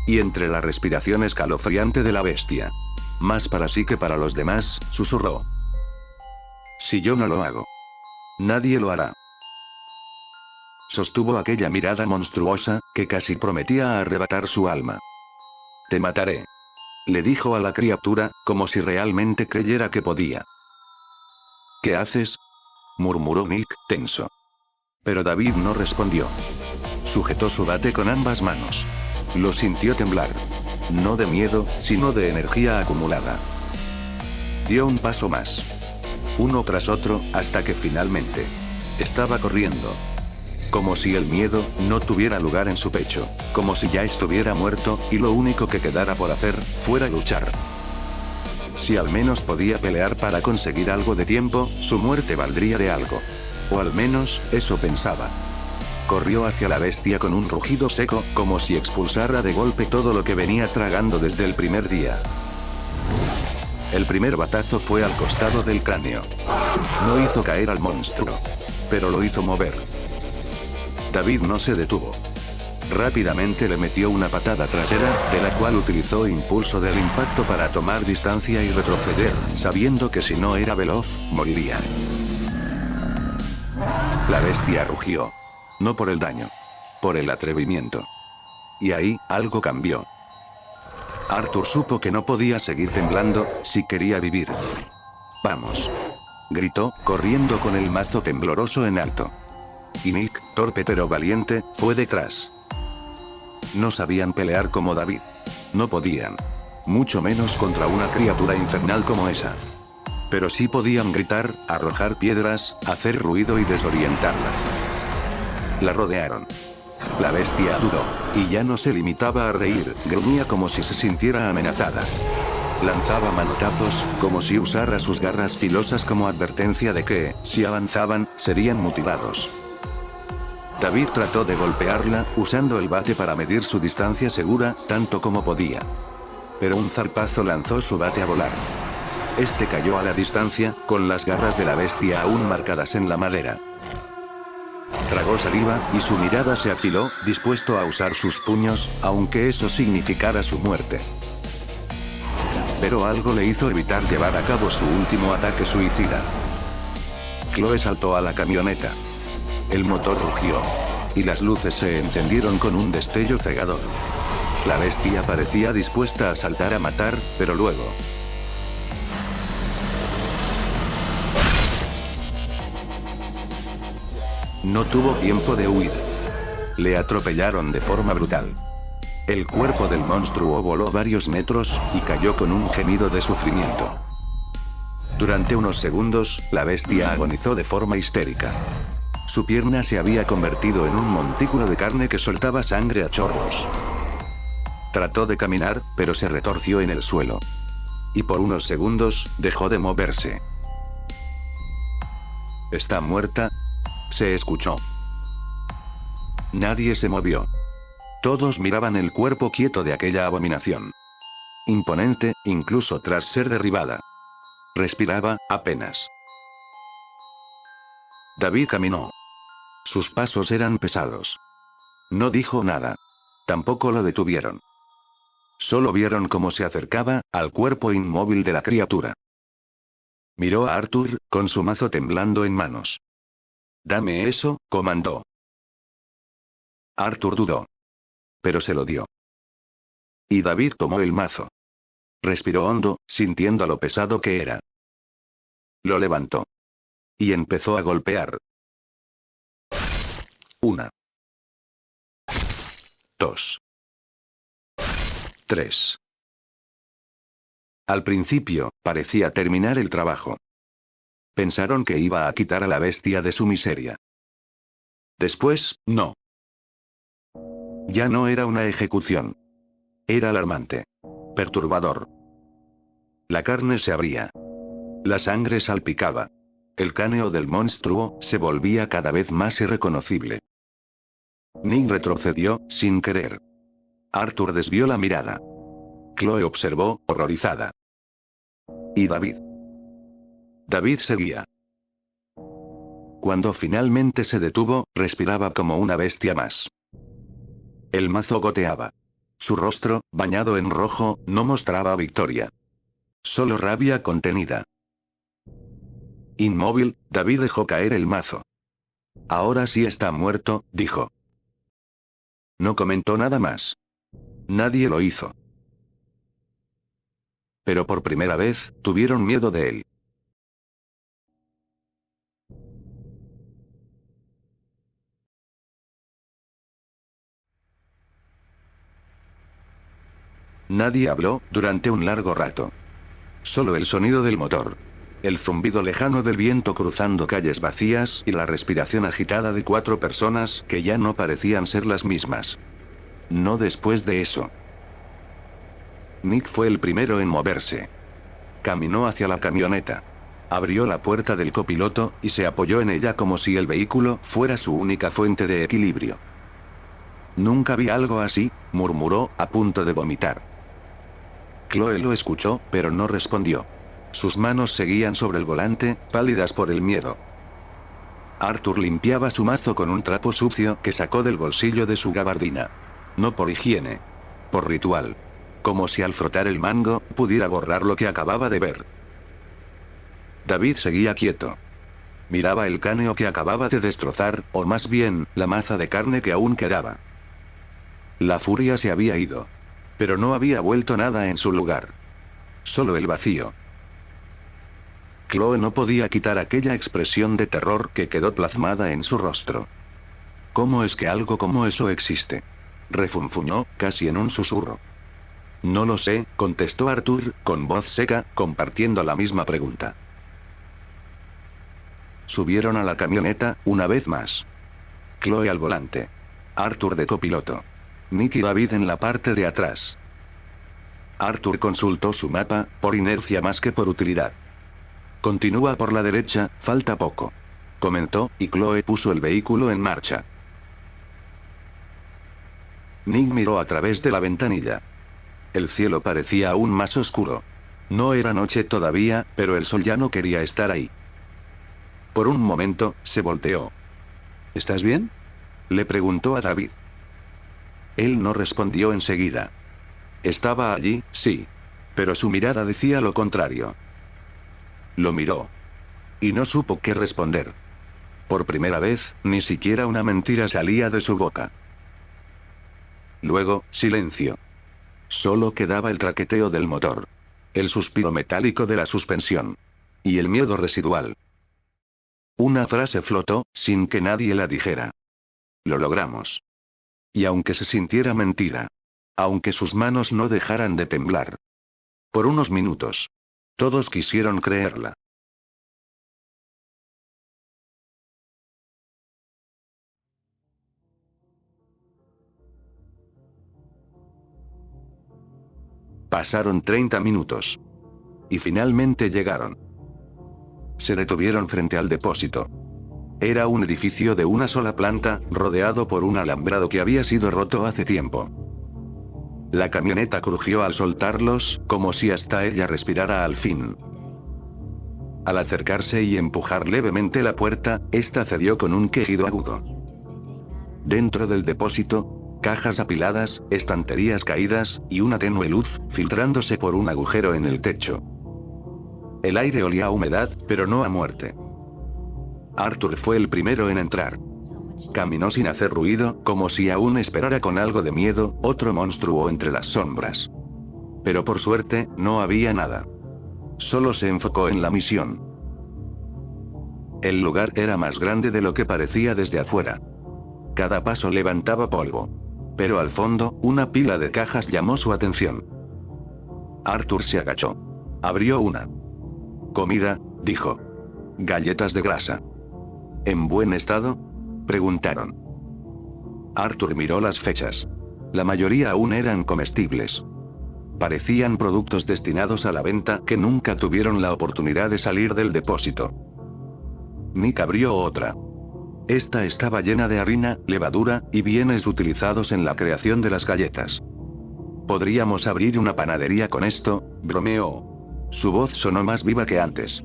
Y entre la respiración escalofriante de la bestia, más para sí que para los demás, susurró. «Si yo no lo hago, nadie lo hará». Sostuvo aquella mirada monstruosa, que casi prometía arrebatar su alma. «Te mataré», le dijo a la criatura, como si realmente creyera que podía. «¿Qué haces?», murmuró Nick, tenso. Pero David no respondió. Sujetó su bate con ambas manos. Lo sintió temblar. No de miedo, sino de energía acumulada. Dio un paso más. Uno tras otro, hasta que finalmente estaba corriendo. Como si el miedo no tuviera lugar en su pecho. Como si ya estuviera muerto, y lo único que quedara por hacer, fuera luchar. Si al menos podía pelear para conseguir algo de tiempo, su muerte valdría de algo. O al menos, eso pensaba. Corrió hacia la bestia con un rugido seco, como si expulsara de golpe todo lo que venía tragando desde el primer día. El primer batazo fue al costado del cráneo. No hizo caer al monstruo, pero lo hizo mover. David no se detuvo. Rápidamente le metió una patada trasera, de la cual utilizó impulso del impacto para tomar distancia y retroceder, sabiendo que si no era veloz, moriría. La bestia rugió. No por el daño. Por el atrevimiento. Y ahí, algo cambió. Arthur supo que no podía seguir temblando, si quería vivir. «Vamos», gritó, corriendo con el mazo tembloroso en alto. Y Nick, torpe pero valiente, fue detrás. No sabían pelear como David. No podían. Mucho menos contra una criatura infernal como esa. Pero sí podían gritar, arrojar piedras, hacer ruido y desorientarla. La rodearon. La bestia dudó, y ya no se limitaba a reír, gruñía como si se sintiera amenazada. Lanzaba manotazos, como si usara sus garras filosas como advertencia de que, si avanzaban, serían mutilados. David trató de golpearla, usando el bate para medir su distancia segura, tanto como podía. Pero un zarpazo lanzó su bate a volar. Este cayó a la distancia, con las garras de la bestia aún marcadas en la madera. Tragó saliva, y su mirada se afiló, dispuesto a usar sus puños, aunque eso significara su muerte. Pero algo le hizo evitar llevar a cabo su último ataque suicida. Chloe saltó a la camioneta. El motor rugió. Y las luces se encendieron con un destello cegador. La bestia parecía dispuesta a saltar a matar, pero luego... no tuvo tiempo de huir. Le atropellaron de forma brutal. El cuerpo del monstruo voló varios metros, y cayó con un gemido de sufrimiento. Durante unos segundos, la bestia agonizó de forma histérica. Su pierna se había convertido en un montículo de carne que soltaba sangre a chorros. Trató de caminar, pero se retorció en el suelo. Y por unos segundos, dejó de moverse. «¿Está muerta?», se escuchó. Nadie se movió. Todos miraban el cuerpo quieto de aquella abominación. Imponente, incluso tras ser derribada. Respiraba, apenas. David caminó. Sus pasos eran pesados. No dijo nada. Tampoco lo detuvieron. Solo vieron cómo se acercaba, al cuerpo inmóvil de la criatura. Miró a Arthur, con su mazo temblando en manos. «Dame eso», comandó. Arthur dudó. Pero se lo dio. Y David tomó el mazo. Respiró hondo, sintiendo lo pesado que era. Lo levantó. Y empezó a golpear. 1. 2. 3. Al principio, parecía terminar el trabajo. Pensaron que iba a quitar a la bestia de su miseria. Después, no. Ya no era una ejecución. Era alarmante. Perturbador. La carne se abría. La sangre salpicaba. El cráneo del monstruo se volvía cada vez más irreconocible. Nick retrocedió, sin querer. Arthur desvió la mirada. Chloe observó, horrorizada. ¿Y David? David seguía. Cuando finalmente se detuvo, respiraba como una bestia más. El mazo goteaba. Su rostro, bañado en rojo, no mostraba victoria. Solo rabia contenida. Inmóvil, David dejó caer el mazo. «Ahora sí está muerto», dijo. No comentó nada más. Nadie lo hizo. Pero por primera vez, tuvieron miedo de él. Nadie habló, durante un largo rato. Solo el sonido del motor. El zumbido lejano del viento cruzando calles vacías y la respiración agitada de 4 personas que ya no parecían ser las mismas. No después de eso. Nick fue el primero en moverse. Caminó hacia la camioneta. Abrió la puerta del copiloto y se apoyó en ella como si el vehículo fuera su única fuente de equilibrio. «Nunca vi algo así», murmuró, a punto de vomitar. Chloe lo escuchó, pero no respondió. Sus manos seguían sobre el volante, pálidas por el miedo. Arthur limpiaba su mazo con un trapo sucio que sacó del bolsillo de su gabardina. No por higiene. Por ritual. Como si al frotar el mango, pudiera borrar lo que acababa de ver. David seguía quieto. Miraba el cráneo que acababa de destrozar, o más bien, la maza de carne que aún quedaba. La furia se había ido. Pero no había vuelto nada en su lugar. Solo el vacío. Chloe no podía quitar aquella expresión de terror que quedó plasmada en su rostro. ¿Cómo es que algo como eso existe? Refunfuñó, casi en un susurro. No lo sé, contestó Arthur, con voz seca, compartiendo la misma pregunta. Subieron a la camioneta, una vez más. Chloe al volante. Arthur de copiloto. Nick y David en la parte de atrás. Arthur consultó su mapa, por inercia más que por utilidad. Continúa por la derecha, falta poco. Comentó, y Chloe puso el vehículo en marcha. Nick miró a través de la ventanilla. El cielo parecía aún más oscuro. No era noche todavía, pero el sol ya no quería estar ahí. Por un momento, se volteó. ¿Estás bien?, le preguntó a David. Él no respondió enseguida. Estaba allí, sí. Pero su mirada decía lo contrario. Lo miró. Y no supo qué responder. Por primera vez, ni siquiera una mentira salía de su boca. Luego, silencio. Solo quedaba el traqueteo del motor. El suspiro metálico de la suspensión. Y el miedo residual. Una frase flotó, sin que nadie la dijera. Lo logramos. Y aunque se sintiera mentira. Aunque sus manos no dejaran de temblar. Por unos minutos. Todos quisieron creerla. Pasaron 30 minutos. Y finalmente llegaron. Se detuvieron frente al depósito. Era un edificio de una sola planta, rodeado por un alambrado que había sido roto hace tiempo. La camioneta crujió al soltarlos, como si hasta ella respirara al fin. Al acercarse y empujar levemente la puerta, esta cedió con un quejido agudo. Dentro del depósito, cajas apiladas, estanterías caídas, y una tenue luz, filtrándose por un agujero en el techo. El aire olía a humedad, pero no a muerte. Arthur fue el primero en entrar. Caminó sin hacer ruido, como si aún esperara con algo de miedo, otro monstruo entre las sombras. Pero por suerte, no había nada. Solo se enfocó en la misión. El lugar era más grande de lo que parecía desde afuera. Cada paso levantaba polvo. Pero al fondo, una pila de cajas llamó su atención. Arthur se agachó. Abrió una. Comida, dijo. Galletas de grasa. ¿En buen estado?, preguntaron. Arthur miró las fechas. La mayoría aún eran comestibles. Parecían productos destinados a la venta que nunca tuvieron la oportunidad de salir del depósito. Nick abrió otra. Esta estaba llena de harina, levadura, y bienes utilizados en la creación de las galletas. ¿Podríamos abrir una panadería con esto?, bromeó. Su voz sonó más viva que antes.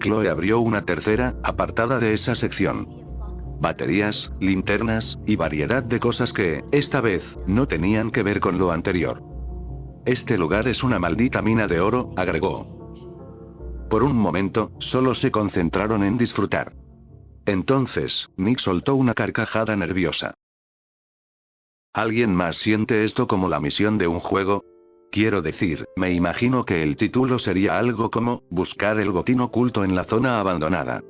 Chloe abrió una tercera, apartada de esa sección. Baterías, linternas, y variedad de cosas que, esta vez, no tenían que ver con lo anterior. Este lugar es una maldita mina de oro, agregó. Por un momento, solo se concentraron en disfrutar. Entonces, Nick soltó una carcajada nerviosa. ¿Alguien más siente esto como la misión de un juego? Quiero decir, me imagino que el título sería algo como, buscar el botín oculto en la zona abandonada.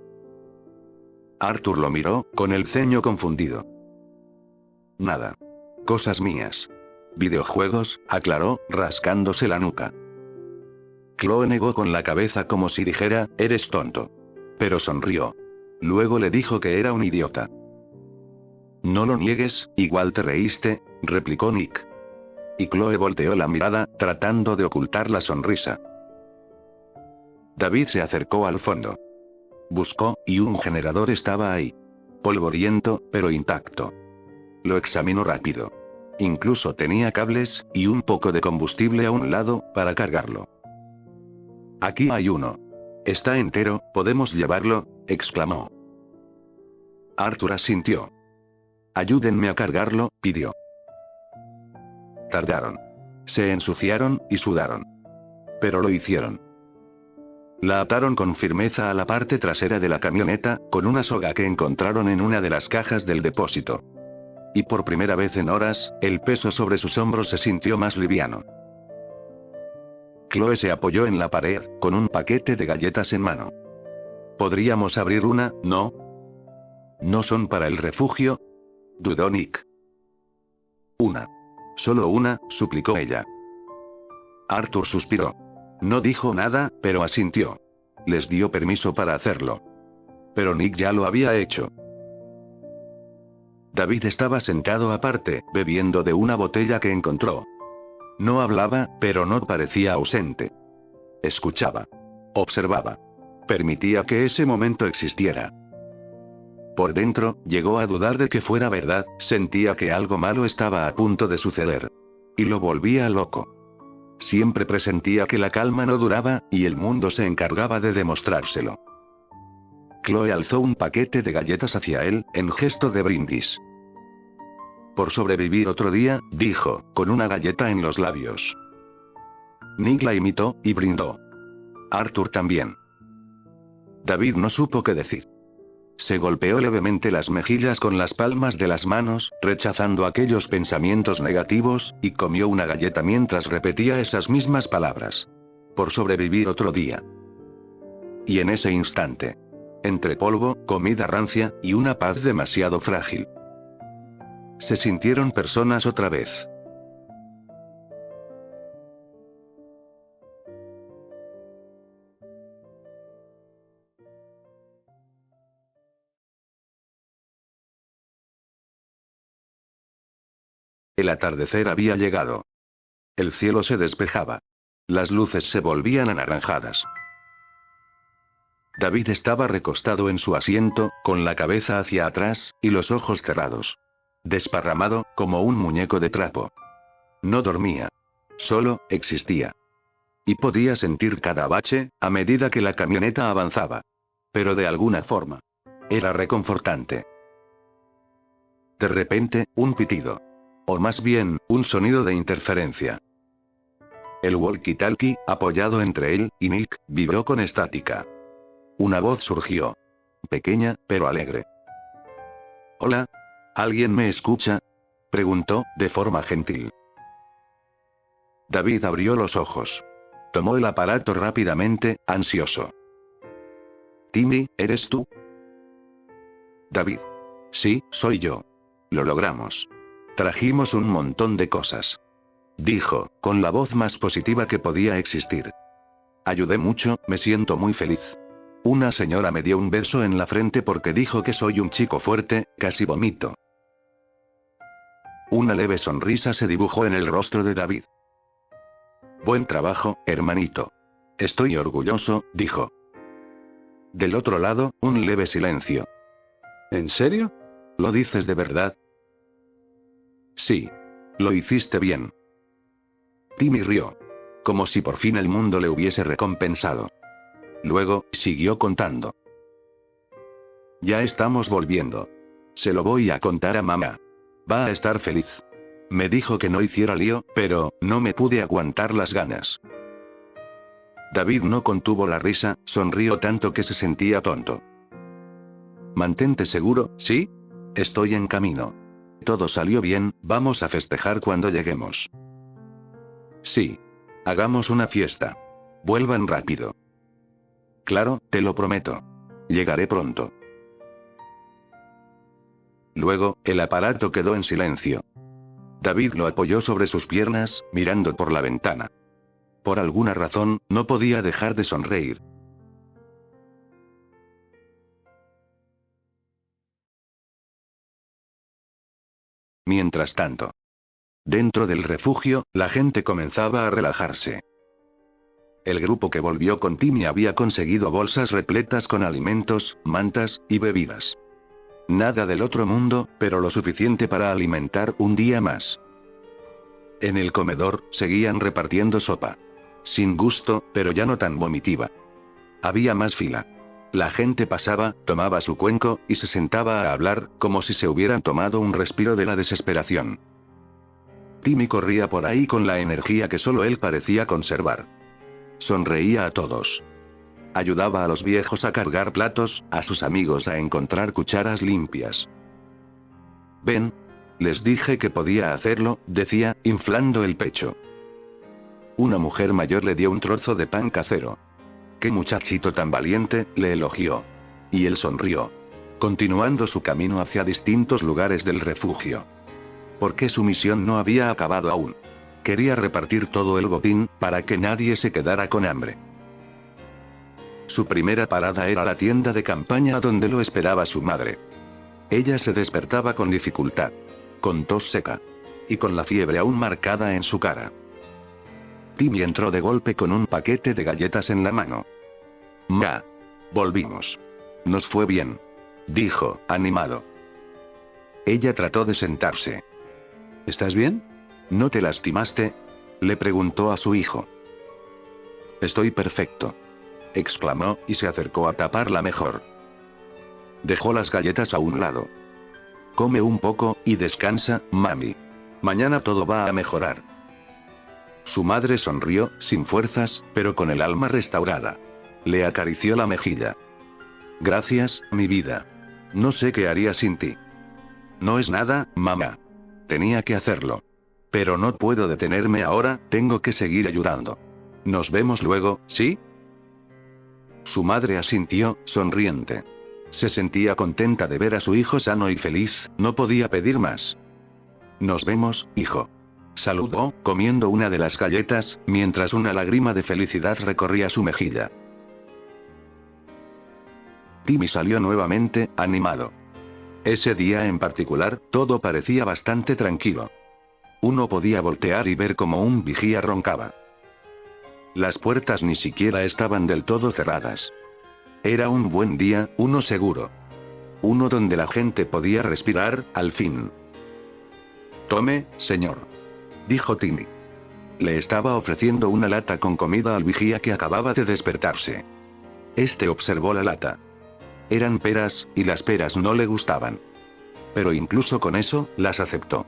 Arthur lo miró, con el ceño confundido. Nada. Cosas mías. Videojuegos, aclaró, rascándose la nuca. Chloe negó con la cabeza como si dijera, eres tonto. Pero sonrió. Luego le dijo que era un idiota. No lo niegues, igual te reíste, replicó Nick. Y Chloe volteó la mirada, tratando de ocultar la sonrisa. David se acercó al fondo. Buscó, y un generador estaba ahí. Polvoriento, pero intacto. Lo examinó rápido. Incluso tenía cables, y un poco de combustible a un lado, para cargarlo. Aquí hay uno. Está entero, ¿podemos llevarlo?, exclamó. Arthur asintió. Ayúdenme a cargarlo, pidió. Tardaron. Se ensuciaron, y sudaron. Pero lo hicieron. La ataron con firmeza a la parte trasera de la camioneta, con una soga que encontraron en una de las cajas del depósito. Y por primera vez en horas, el peso sobre sus hombros se sintió más liviano. Chloe se apoyó en la pared, con un paquete de galletas en mano. ¿Podríamos abrir una, no? ¿No son para el refugio?, dudó Nick. Una. Solo una, suplicó ella. Arthur suspiró. No dijo nada, pero asintió. Les dio permiso para hacerlo. Pero Nick ya lo había hecho. David estaba sentado aparte, bebiendo de una botella que encontró. No hablaba, pero no parecía ausente. Escuchaba. Observaba. Permitía que ese momento existiera. Por dentro, llegó a dudar de que fuera verdad, sentía que algo malo estaba a punto de suceder. Y lo volvía loco. Siempre presentía que la calma no duraba, y el mundo se encargaba de demostrárselo. Chloe alzó un paquete de galletas hacia él, en gesto de brindis. Por sobrevivir otro día, dijo, con una galleta en los labios. Nick la imitó, y brindó. Arthur también. David no supo qué decir. Se golpeó levemente las mejillas con las palmas de las manos, rechazando aquellos pensamientos negativos, y comió una galleta mientras repetía esas mismas palabras. Por sobrevivir otro día. Y en ese instante, entre polvo, comida rancia, y una paz demasiado frágil, se sintieron personas otra vez. El atardecer había llegado. El cielo se despejaba. Las luces se volvían anaranjadas. David estaba recostado en su asiento, con la cabeza hacia atrás, y los ojos cerrados. Desparramado, como un muñeco de trapo. No dormía. Solo, existía. Y podía sentir cada bache, a medida que la camioneta avanzaba. Pero de alguna forma. Era reconfortante. De repente, un pitido. O más bien, un sonido de interferencia. El walkie-talkie, apoyado entre él y Nick, vibró con estática. Una voz surgió. Pequeña, pero alegre. «Hola. ¿Alguien me escucha?», preguntó, de forma gentil. David abrió los ojos. Tomó el aparato rápidamente, ansioso. «Timmy, ¿eres tú?». «David. Sí, soy yo. Lo logramos. Trajimos un montón de cosas», dijo, con la voz más positiva que podía existir. «Ayudé mucho, me siento muy feliz. Una señora me dio un beso en la frente porque dijo que soy un chico fuerte, casi vomito». Una leve sonrisa se dibujó en el rostro de David. «Buen trabajo, hermanito. Estoy orgulloso», dijo. Del otro lado, un leve silencio. «¿En serio? ¿Lo dices de verdad?». «Sí. Lo hiciste bien». Timmy rió. Como si por fin el mundo le hubiese recompensado. Luego, siguió contando. «Ya estamos volviendo. Se lo voy a contar a mamá. Va a estar feliz. Me dijo que no hiciera lío, pero no me pude aguantar las ganas». David no contuvo la risa, sonrió tanto que se sentía tonto. «Mantente seguro, ¿sí? Estoy en camino. Todo salió bien, vamos a festejar cuando lleguemos». «Sí. Hagamos una fiesta. Vuelvan rápido». «Claro, te lo prometo. Llegaré pronto». Luego, el aparato quedó en silencio. David lo apoyó sobre sus piernas, mirando por la ventana. Por alguna razón, no podía dejar de sonreír. Mientras tanto, dentro del refugio, la gente comenzaba a relajarse. El grupo que volvió con Timmy había conseguido bolsas repletas con alimentos, mantas, y bebidas. Nada del otro mundo, pero lo suficiente para alimentar un día más. En el comedor, seguían repartiendo sopa. Sin gusto, pero ya no tan vomitiva. Había más fila. La gente pasaba, tomaba su cuenco, y se sentaba a hablar, como si se hubieran tomado un respiro de la desesperación. Timmy corría por ahí con la energía que solo él parecía conservar. Sonreía a todos. Ayudaba a los viejos a cargar platos, a sus amigos a encontrar cucharas limpias. «Ven. Les dije que podía hacerlo», decía, inflando el pecho. Una mujer mayor le dio un trozo de pan casero. «¡Qué muchachito tan valiente!», le elogió. Y él sonrió, continuando su camino hacia distintos lugares del refugio. Porque su misión no había acabado aún. Quería repartir todo el botín, para que nadie se quedara con hambre. Su primera parada era la tienda de campaña donde lo esperaba su madre. Ella se despertaba con dificultad, con tos seca, y con la fiebre aún marcada en su cara. Timmy entró de golpe con un paquete de galletas en la mano. «Ma. Volvimos. Nos fue bien», dijo, animado. Ella trató de sentarse. «¿Estás bien? ¿No te lastimaste?», le preguntó a su hijo. «Estoy perfecto», exclamó, y se acercó a taparla mejor. Dejó las galletas a un lado. «Come un poco, y descansa, mami. Mañana todo va a mejorar». Su madre sonrió, sin fuerzas, pero con el alma restaurada. Le acarició la mejilla. «Gracias, mi vida. No sé qué haría sin ti». «No es nada, mamá. Tenía que hacerlo. Pero no puedo detenerme ahora, tengo que seguir ayudando. Nos vemos luego, ¿sí?». Su madre asintió, sonriente. Se sentía contenta de ver a su hijo sano y feliz, no podía pedir más. «Nos vemos, hijo», saludó, comiendo una de las galletas, mientras una lágrima de felicidad recorría su mejilla. Timmy salió nuevamente, animado. Ese día en particular, todo parecía bastante tranquilo. Uno podía voltear y ver cómo un vigía roncaba. Las puertas ni siquiera estaban del todo cerradas. Era un buen día, uno seguro. Uno donde la gente podía respirar, al fin. «Tome, señor», dijo Timmy. Le estaba ofreciendo una lata con comida al vigía que acababa de despertarse. Este observó la lata. Eran peras, y las peras no le gustaban. Pero incluso con eso, las aceptó.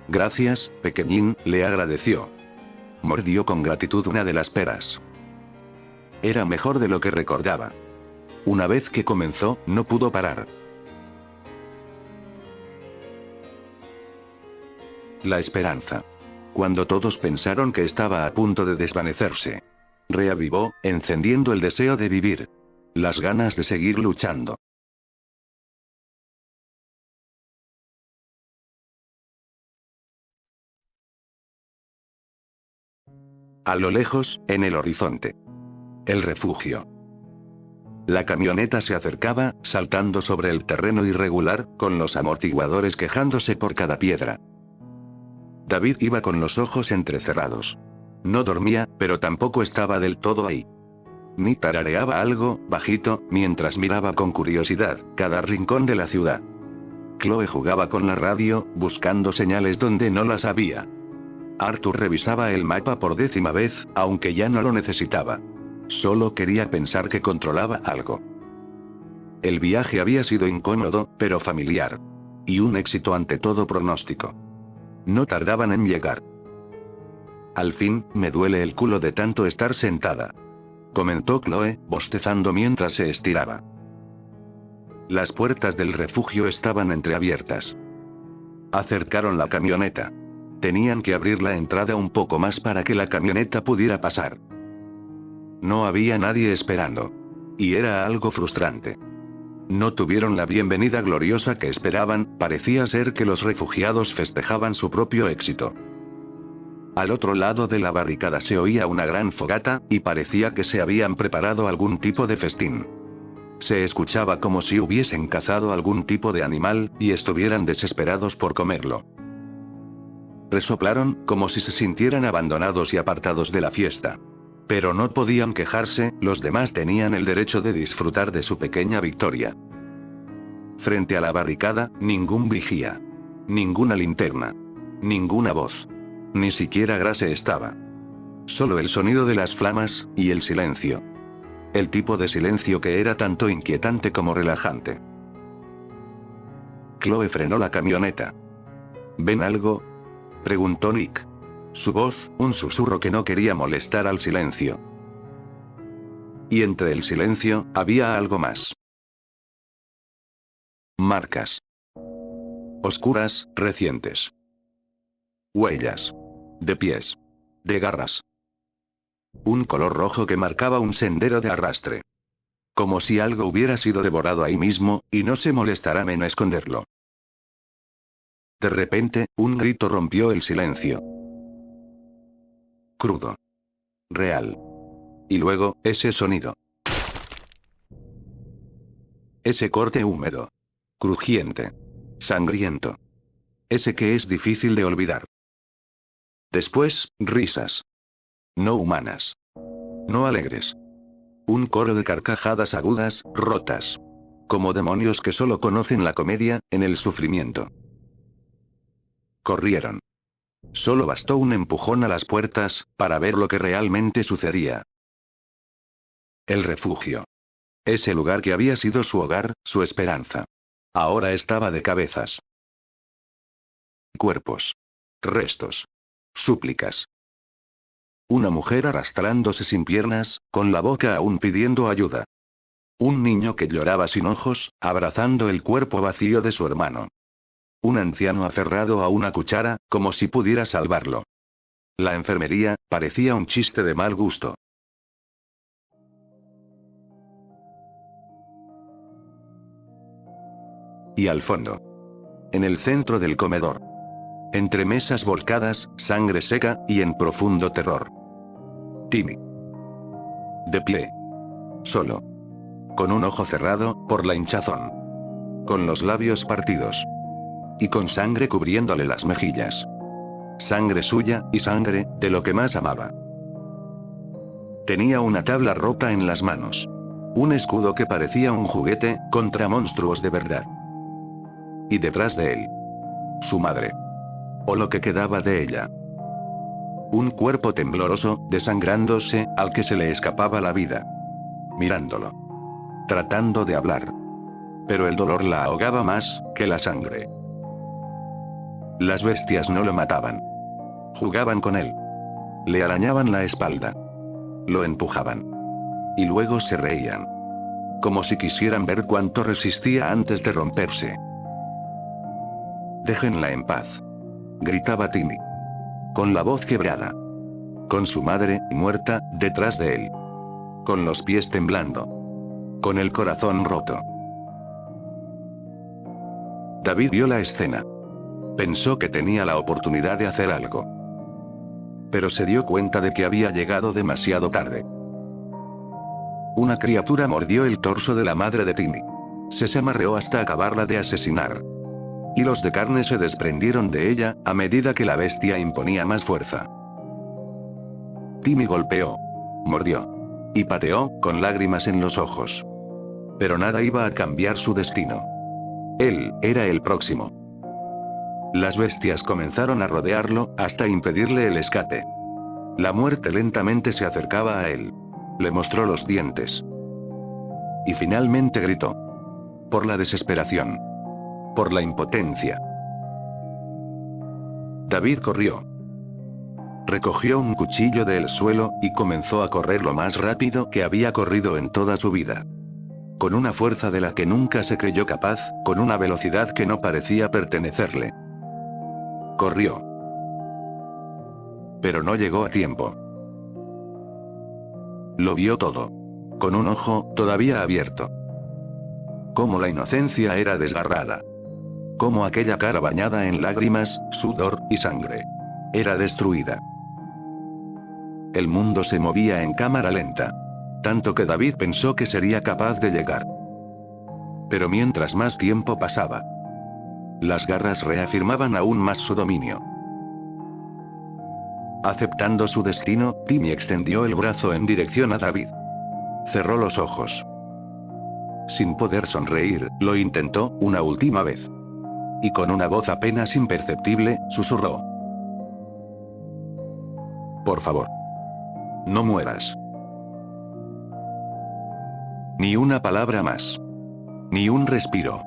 «Gracias, pequeñín», le agradeció. Mordió con gratitud una de las peras. Era mejor de lo que recordaba. Una vez que comenzó, no pudo parar. La esperanza. Cuando todos pensaron que estaba a punto de desvanecerse, reavivó, encendiendo el deseo de vivir. Las ganas de seguir luchando. A lo lejos, en el horizonte. El refugio. La camioneta se acercaba, saltando sobre el terreno irregular, con los amortiguadores quejándose por cada piedra. David iba con los ojos entrecerrados. No dormía, pero tampoco estaba del todo ahí. Ni tarareaba algo, bajito, mientras miraba con curiosidad cada rincón de la ciudad. Chloe jugaba con la radio, buscando señales donde no las había. Arthur revisaba el mapa por 10ª vez, aunque ya no lo necesitaba. Solo quería pensar que controlaba algo. El viaje había sido incómodo, pero familiar. Y un éxito ante todo pronóstico. No tardaban en llegar. «Al fin, me duele el culo de tanto estar sentada», comentó Chloe, bostezando mientras se estiraba. Las puertas del refugio estaban entreabiertas. Acercaron la camioneta. Tenían que abrir la entrada un poco más para que la camioneta pudiera pasar. No había nadie esperando. Y era algo frustrante. No tuvieron la bienvenida gloriosa que esperaban, parecía ser que los refugiados festejaban su propio éxito. Al otro lado de la barricada se oía una gran fogata, y parecía que se habían preparado algún tipo de festín. Se escuchaba como si hubiesen cazado algún tipo de animal, y estuvieran desesperados por comerlo. Resoplaron, como si se sintieran abandonados y apartados de la fiesta. Pero no podían quejarse, los demás tenían el derecho de disfrutar de su pequeña victoria. Frente a la barricada, ningún vigía. Ninguna linterna. Ninguna voz. Ni siquiera Grace estaba. Solo el sonido de las flamas, y el silencio. El tipo de silencio que era tanto inquietante como relajante. Chloe frenó la camioneta. ¿Ven algo?, preguntó Nick. Su voz, un susurro que no quería molestar al silencio. Y entre el silencio, había algo más. Marcas. Oscuras, recientes. Huellas. De pies. De garras. Un color rojo que marcaba un sendero de arrastre. Como si algo hubiera sido devorado ahí mismo, y no se molestarán en esconderlo. De repente, un grito rompió el silencio. Crudo. Real. Y luego, ese sonido. Ese corte húmedo. Crujiente. Sangriento. Ese que es difícil de olvidar. Después, risas. No humanas. No alegres. Un coro de carcajadas agudas, rotas. Como demonios que solo conocen la comedia, en el sufrimiento. Corrieron. Solo bastó un empujón a las puertas, para ver lo que realmente sucedía. El refugio. Ese lugar que había sido su hogar, su esperanza. Ahora estaba de cabezas. Cuerpos. Restos. Súplicas. Una mujer arrastrándose sin piernas, con la boca aún pidiendo ayuda. Un niño que lloraba sin ojos, abrazando el cuerpo vacío de su hermano. Un anciano aferrado a una cuchara, como si pudiera salvarlo. La enfermería, parecía un chiste de mal gusto. Y al fondo. En el centro del comedor. Entre mesas volcadas, sangre seca, y en profundo terror. Timmy. De pie. Solo. Con un ojo cerrado, por la hinchazón. Con los labios partidos. Y con sangre cubriéndole las mejillas. Sangre suya, y sangre, de lo que más amaba. Tenía una tabla rota en las manos. Un escudo que parecía un juguete, contra monstruos de verdad. Y detrás de él. Su madre. O lo que quedaba de ella. Un cuerpo tembloroso, desangrándose, al que se le escapaba la vida. Mirándolo. Tratando de hablar. Pero el dolor la ahogaba más, que la sangre. Las bestias no lo mataban. Jugaban con él. Le arañaban la espalda. Lo empujaban. Y luego se reían. Como si quisieran ver cuánto resistía antes de romperse. Déjenla en paz. Gritaba Timmy. Con la voz quebrada. Con su madre, muerta, detrás de él. Con los pies temblando. Con el corazón roto. David vio la escena. Pensó que tenía la oportunidad de hacer algo. Pero se dio cuenta de que había llegado demasiado tarde. Una criatura mordió el torso de la madre de Timmy. Se zamarreó hasta acabarla de asesinar. Hilos de carne se desprendieron de ella, a medida que la bestia imponía más fuerza. Timmy golpeó. Mordió. Y pateó, con lágrimas en los ojos. Pero nada iba a cambiar su destino. Él, era el próximo. Las bestias comenzaron a rodearlo, hasta impedirle el escape. La muerte lentamente se acercaba a él. Le mostró los dientes. Y finalmente gritó. Por la desesperación. Por la impotencia. David corrió. Recogió un cuchillo del suelo, y comenzó a correr lo más rápido que había corrido en toda su vida. Con una fuerza de la que nunca se creyó capaz, con una velocidad que no parecía pertenecerle. Corrió. Pero no llegó a tiempo. Lo vio todo. Con un ojo, todavía abierto. Cómo la inocencia era desgarrada. Cómo aquella cara bañada en lágrimas, sudor, y sangre. Era destruida. El mundo se movía en cámara lenta. Tanto que David pensó que sería capaz de llegar. Pero mientras más tiempo pasaba, las garras reafirmaban aún más su dominio. Aceptando su destino, Timmy extendió el brazo en dirección a David. Cerró los ojos. Sin poder sonreír, lo intentó, una última vez. Y con una voz apenas imperceptible, susurró. Por favor. No mueras. Ni una palabra más. Ni un respiro.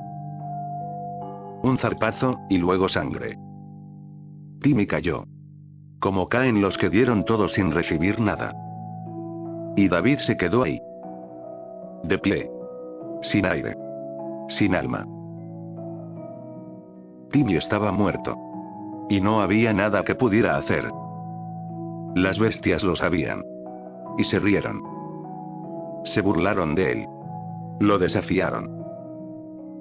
Un zarpazo, y luego sangre. Timmy cayó. Como caen los que dieron todo sin recibir nada. Y David se quedó ahí. De pie. Sin aire. Sin alma. Timmy estaba muerto. Y no había nada que pudiera hacer. Las bestias lo sabían. Y se rieron. Se burlaron de él. Lo desafiaron.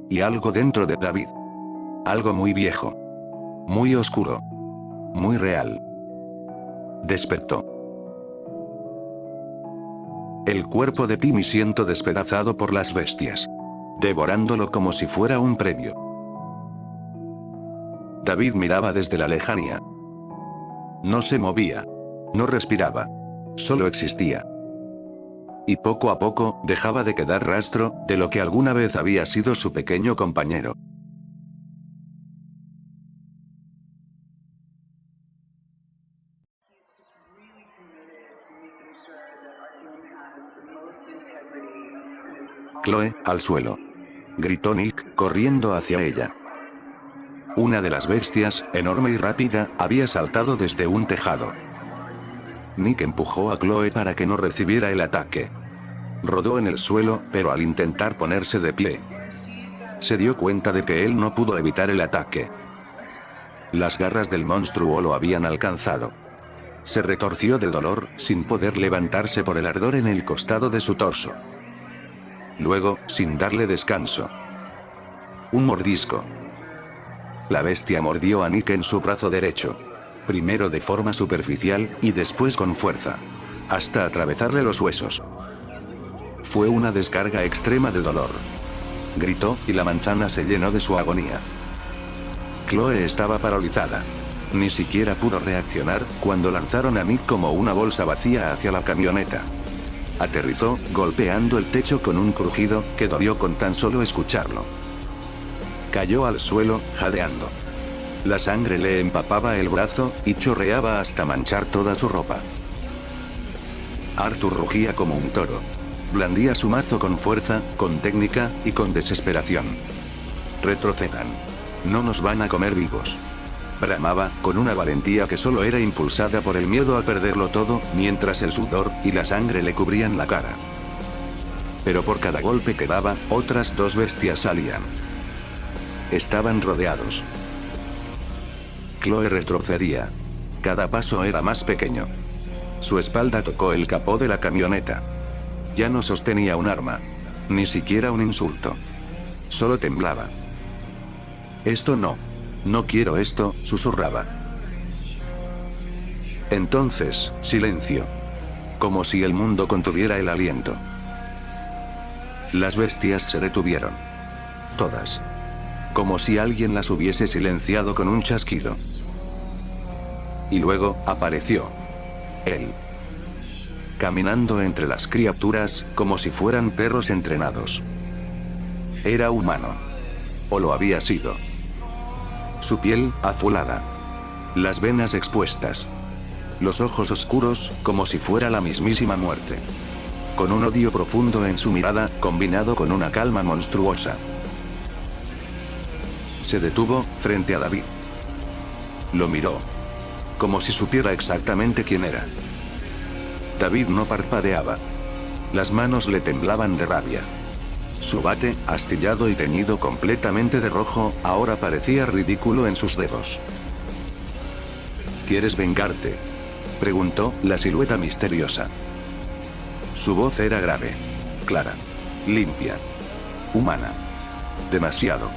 Y algo dentro de David. Algo muy viejo. Muy oscuro. Muy real. Despertó. El cuerpo de Timmy siendo despedazado por las bestias. Devorándolo como si fuera un premio. David miraba desde la lejanía. No se movía. No respiraba. Solo existía. Y poco a poco, dejaba de quedar rastro, de lo que alguna vez había sido su pequeño compañero. Chloe, al suelo. Gritó Nick, corriendo hacia ella. Una de las bestias, enorme y rápida, había saltado desde un tejado. Nick empujó a Chloe para que no recibiera el ataque. Rodó en el suelo, pero al intentar ponerse de pie, se dio cuenta de que él no pudo evitar el ataque. Las garras del monstruo lo habían alcanzado. Se retorció de dolor, sin poder levantarse por el ardor en el costado de su torso. Luego, sin darle descanso. Un mordisco. La bestia mordió a Nick en su brazo derecho. Primero de forma superficial, y después con fuerza. Hasta atravesarle los huesos. Fue una descarga extrema de dolor. Gritó, y la manzana se llenó de su agonía. Chloe estaba paralizada. Ni siquiera pudo reaccionar, cuando lanzaron a Nick como una bolsa vacía hacia la camioneta. Aterrizó, golpeando el techo con un crujido, que dolió con tan solo escucharlo. Cayó al suelo, jadeando. La sangre le empapaba el brazo, y chorreaba hasta manchar toda su ropa. Arthur rugía como un toro. Blandía su mazo con fuerza, con técnica, y con desesperación. Retrocedan. No nos van a comer vivos. Bramaba, con una valentía que solo era impulsada por el miedo a perderlo todo, mientras el sudor y la sangre le cubrían la cara. Pero por cada golpe que daba, otras dos bestias salían. Estaban rodeados. Chloe retrocedía. Cada paso era más pequeño. Su espalda tocó el capó de la camioneta. Ya no sostenía un arma. Ni siquiera un insulto. Solo temblaba. Esto no. No quiero esto, susurraba. Entonces, silencio. Como si el mundo contuviera el aliento. Las bestias se detuvieron. Todas. Como si alguien las hubiese silenciado con un chasquido. Y luego, apareció. Él. Caminando entre las criaturas, como si fueran perros entrenados. Era humano. O lo había sido. Su piel, azulada. Las venas expuestas. Los ojos oscuros, como si fuera la mismísima muerte. Con un odio profundo en su mirada, combinado con una calma monstruosa. Se detuvo, frente a David. Lo miró. Como si supiera exactamente quién era. David no parpadeaba. Las manos le temblaban de rabia. Su bate, astillado y teñido completamente de rojo, ahora parecía ridículo en sus dedos. ¿Quieres vengarte?, preguntó la silueta misteriosa. Su voz era grave, clara, limpia, humana. Demasiado.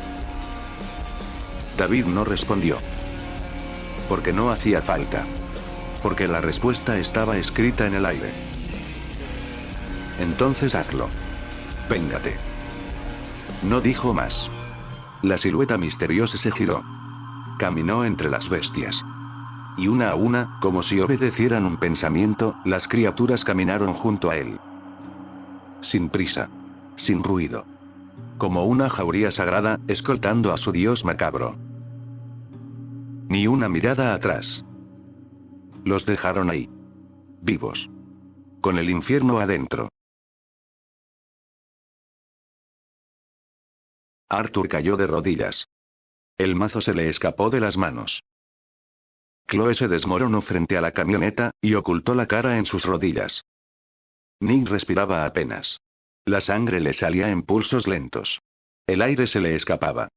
David no respondió. Porque no hacía falta. Porque la respuesta estaba escrita en el aire. Entonces hazlo. Véngate. No dijo más. La silueta misteriosa se giró. Caminó entre las bestias. Y una a una, como si obedecieran un pensamiento, las criaturas caminaron junto a él. Sin prisa. Sin ruido. Como una jauría sagrada, escoltando a su dios macabro. Ni una mirada atrás. Los dejaron ahí. Vivos. Con el infierno adentro. Arthur cayó de rodillas. El mazo se le escapó de las manos. Chloe se desmoronó frente a la camioneta, y ocultó la cara en sus rodillas. Nick respiraba apenas. La sangre le salía en pulsos lentos. El aire se le escapaba.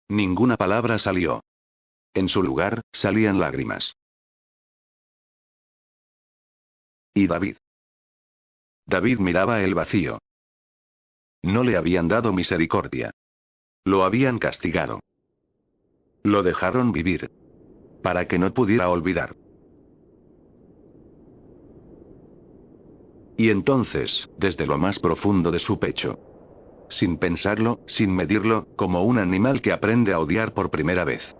Ninguna palabra salió. En su lugar, salían lágrimas. ¿Y David? David miraba el vacío. No le habían dado misericordia. Lo habían castigado. Lo dejaron vivir. Para que no pudiera olvidar. Y entonces, desde lo más profundo de su pecho, sin pensarlo, sin medirlo, como un animal que aprende a odiar por primera vez.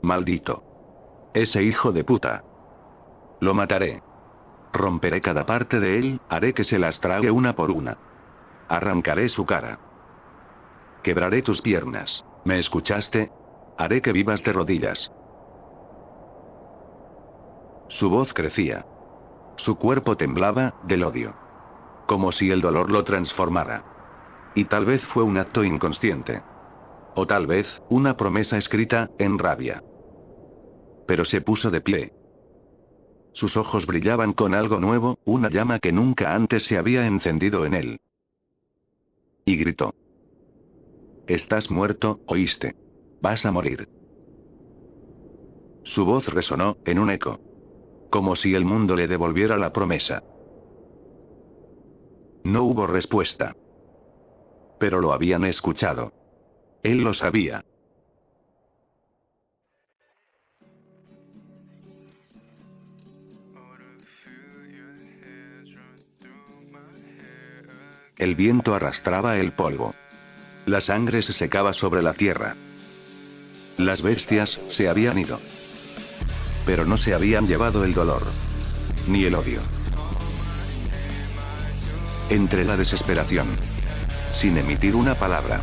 Maldito. Ese hijo de puta. Lo mataré. Romperé cada parte de él, haré que se las trague una por una. Arrancaré su cara. Quebraré tus piernas. ¿Me escuchaste? Haré que vivas de rodillas. Su voz crecía. Su cuerpo temblaba, del odio. Como si el dolor lo transformara. Y tal vez fue un acto inconsciente. O tal vez, una promesa escrita, en rabia. Pero se puso de pie. Sus ojos brillaban con algo nuevo, una llama que nunca antes se había encendido en él. Y gritó. Estás muerto, ¿oíste? Vas a morir. Su voz resonó, en un eco. Como si el mundo le devolviera la promesa. No hubo respuesta. Pero lo habían escuchado. Él lo sabía. El viento arrastraba el polvo. La sangre se secaba sobre la tierra. Las bestias se habían ido. Pero no se habían llevado el dolor. Ni el odio. Entre la desesperación. Sin emitir una palabra.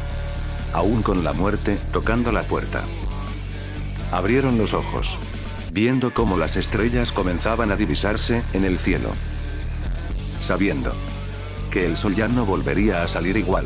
Aún con la muerte tocando la puerta. Abrieron los ojos. Viendo cómo las estrellas comenzaban a divisarse en el cielo. Sabiendo que el sol ya no volvería a salir igual.